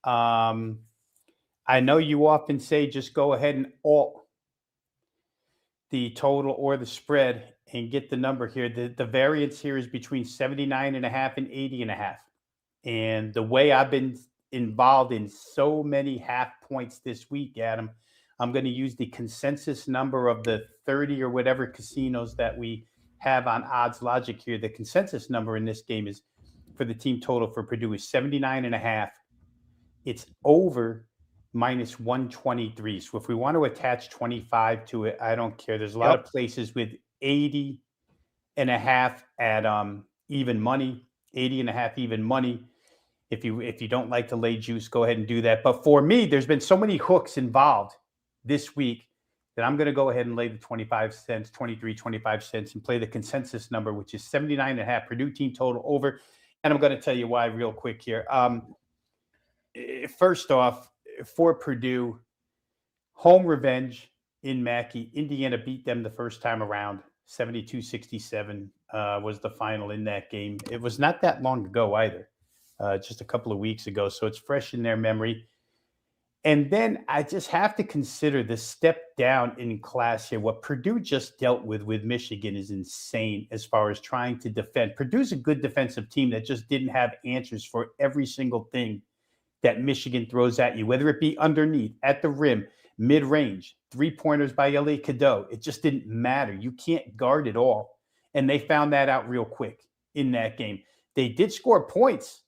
I know you often say just go ahead and alt the total or the spread and get the number here. The variance here is between 79.5 and 80.5. And the way I've been involved in so many half points this week, Adam, I'm going to use the consensus number of the 30 or whatever casinos that we have on Odds Logic here. The consensus number in this game is for the team total for Purdue is 79.5. It's over minus 123. So if we want to attach 25 to it, I don't care. There's a lot of places with 80.5 at even money, 80.5 even money. If you don't like to lay juice, go ahead and do that. But for me, there's been so many hooks involved this week that I'm going to go ahead and lay the 25 cents, 25 cents, and play the consensus number, which is 79.5 Purdue team total over. And I'm going to tell you why real quick here. First off, for Purdue, home revenge in Mackey. Indiana beat them the first time around. 72-67 was the final in that game. It was not that long ago either, just a couple of weeks ago. So it's fresh in their memory. And then I just have to consider the step down in class here. What Purdue just dealt with Michigan is insane as far as trying to defend. Purdue's a good defensive team that just didn't have answers for every single thing that Michigan throws at you, whether it be underneath, at the rim, mid-range, three-pointers by L.A. Cadeau. It just didn't matter. You can't guard it all. And they found that out real quick in that game. They did score points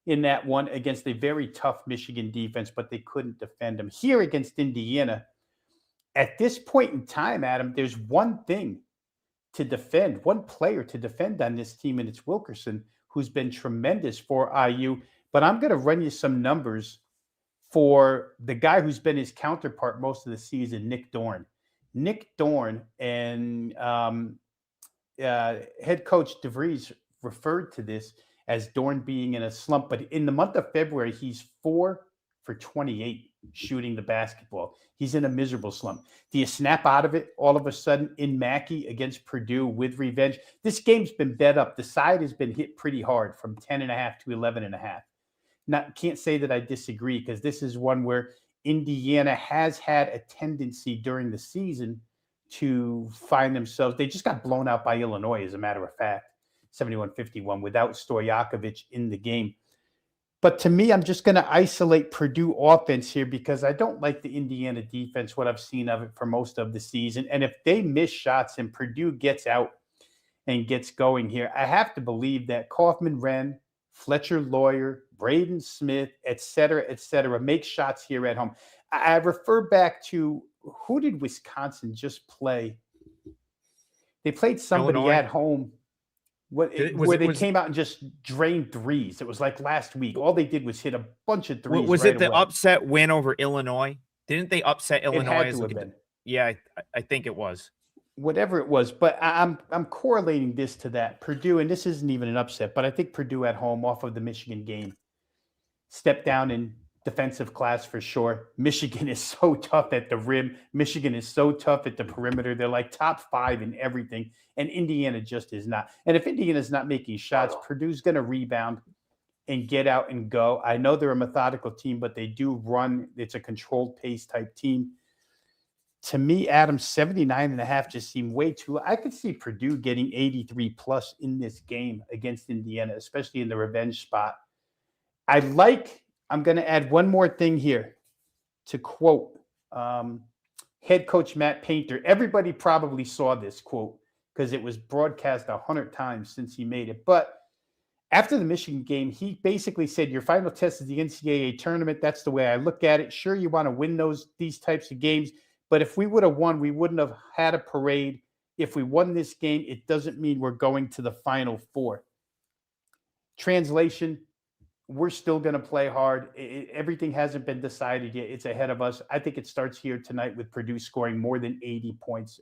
in that one against a very tough Michigan defense, but they couldn't defend them. Here against Indiana, at this point in time, Adam, there's one thing to defend, one player to defend on this team, and it's Wilkerson, who's been tremendous for IU. But I'm going to run you some numbers for the guy who's been his counterpart most of the season, Nick Dorn. Nick Dorn and head coach DeVries referred to this as Dorn being in a slump. But in the month of February, he's 4 for 28 shooting the basketball. He's in a miserable slump. Do you snap out of it all of a sudden in Mackey against Purdue with revenge? This game's been bet up. The side has been hit pretty hard from 10.5 to 11.5. Can't say that I disagree, because this is one where Indiana has had a tendency during the season to find themselves. They just got blown out by Illinois, as a matter of fact, 71-51 without Stojakovic in the game. But to me, I'm just going to isolate Purdue offense here, because I don't like the Indiana defense, what I've seen of it for most of the season. And if they miss shots and Purdue gets out and gets going here, I have to believe that Kaufman-Wren, Fletcher Lawyer, Braden Smith, et cetera, make shots here at home. I refer back to, who did Wisconsin just play? They played somebody Illinois. At home where they came out and just drained threes. It was like last week. All they did was hit a bunch of threes. Was right it the away. upset win over Illinois? Didn't they upset Illinois? It had to have been. Yeah, I think it was. Whatever it was, but I'm correlating this to that. Purdue, and this isn't even an upset, but I think Purdue at home off of the Michigan game stepped down in defensive class for sure. Michigan is so tough at the rim. Michigan is so tough at the perimeter. They're like top 5 in everything, and Indiana just is not. And if Indiana's not making shots, Purdue's going to rebound and get out and go. I know they're a methodical team, but they do run. It's a controlled pace type team. To me, Adam, 79.5 just seemed way too low. I could see Purdue getting 83 plus in this game against Indiana, especially in the revenge spot. I'm going to add one more thing here to quote head coach Matt Painter. Everybody probably saw this quote because it was broadcast 100 times since he made it. But after the Michigan game, he basically said, your final test is the NCAA tournament. That's the way I look at it. Sure, you want to win these types of games. But if we would have won, we wouldn't have had a parade. If we won this game, it doesn't mean we're going to the Final Four. Translation, we're still going to play hard. Everything hasn't been decided yet. It's ahead of us. I think it starts here tonight with Purdue scoring more than 80 points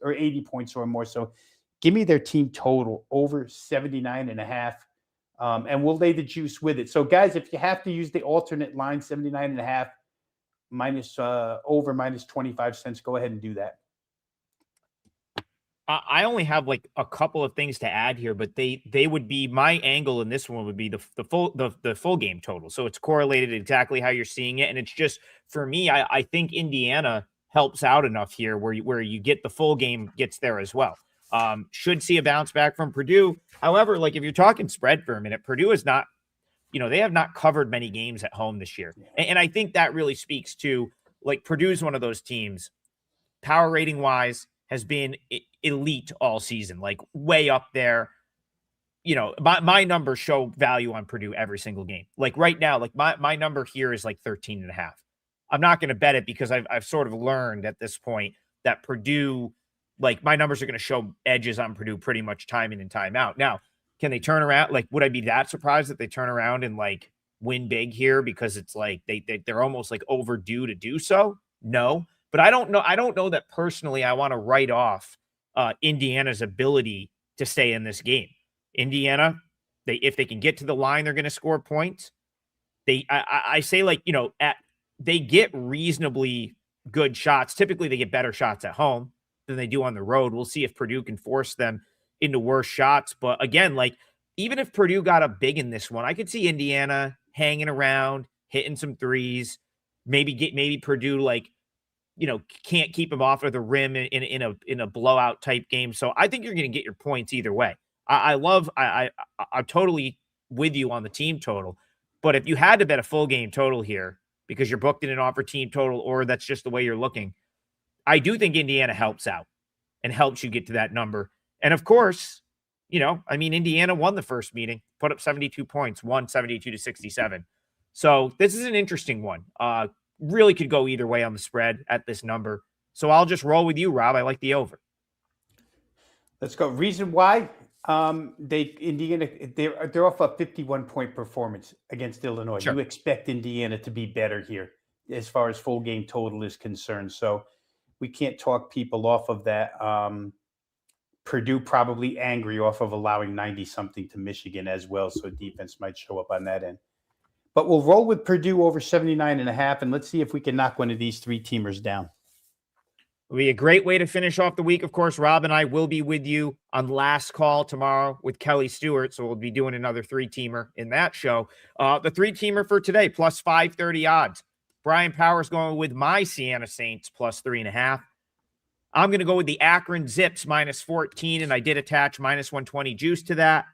or more. So give me their team total over 79.5. And we'll lay the juice with it. So, guys, if you have to use the alternate line, 79.5, over minus 25 cents, go ahead and do that. I only have like a couple of things to add here, but they would be, my angle in this one would be the full game total. So it's correlated exactly how you're seeing it. And it's just, for me, I think Indiana helps out enough here where you get the full game gets there as well. Should see a bounce back from Purdue. However, like if you're talking spread for a minute, Purdue is not, they have not covered many games at home this year. And I think that really speaks to, like, Purdue's one of those teams, power rating wise, has been elite all season, like way up there. My numbers show value on Purdue every single game. Like right now, like my number here is like 13.5. I'm not going to bet it because I've sort of learned at this point that Purdue, like my numbers are going to show edges on Purdue pretty much time in and time out. Now, can they turn around? Like, would I be that surprised that they turn around and like win big here because it's like they're almost like overdue to do so? No, but I don't know that personally I want to write off Indiana's ability to stay in this game. Indiana, if they can get to the line, they're going to score points. I say like, they get reasonably good shots. Typically they get better shots at home than they do on the road. We'll see if Purdue can force them into worse shots. But again, like even if Purdue got up big in this one, I could see Indiana hanging around, hitting some threes, maybe Purdue like, can't keep them off of the rim in a blowout type game. So I think you're going to get your points either way. I'm totally with you on the team total, but if you had to bet a full game total here because you're booked in an offer team total, or that's just the way you're looking, I do think Indiana helps out and helps you get to that number. And of course, Indiana won the first meeting, put up 72 points, won 72-67. So this is an interesting one. Really could go either way on the spread at this number. So I'll just roll with you, Rob. I like the over. Let's go. Reason why? Indiana, they're off a 51-point performance against Illinois. Sure. You expect Indiana to be better here as far as full game total is concerned. So we can't talk people off of that. Purdue probably angry off of allowing 90 something to Michigan as well. So defense might show up on that end. But we'll roll with Purdue over 79.5, and let's see if we can knock one of these three teamers down. It'll be a great way to finish off the week. Of course, Rob and I will be with you on Last Call tomorrow with Kelly Stewart. So we'll be doing another three-teamer in that show. The three-teamer for today, plus 530 odds. Brian Powers going with my Siena Saints, plus 3.5. I'm going to go with the Akron Zips, minus 14, and I did attach minus 120 juice to that.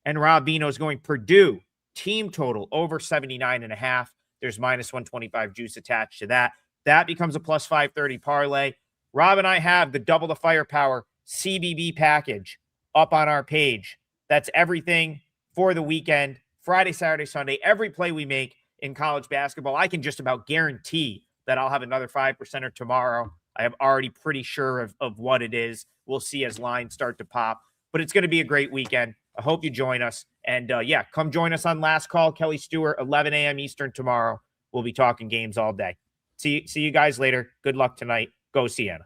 And Rob Vino's going Purdue, team total over 79.5. There's minus 125 juice attached to that. That becomes a plus 530 parlay. Rob and I have the double the firepower CBB package up on our page. That's everything for the weekend, Friday, Saturday, Sunday, every play we make in college basketball. I can just about guarantee that I'll have another 5%er tomorrow. I am already pretty sure of what it is. We'll see as lines start to pop, but it's going to be a great weekend. I hope you join us. And yeah, come join us on Last Call. Kelly Stewart, 11 a.m. Eastern tomorrow. We'll be talking games all day. See you guys later. Good luck tonight. Go Siena.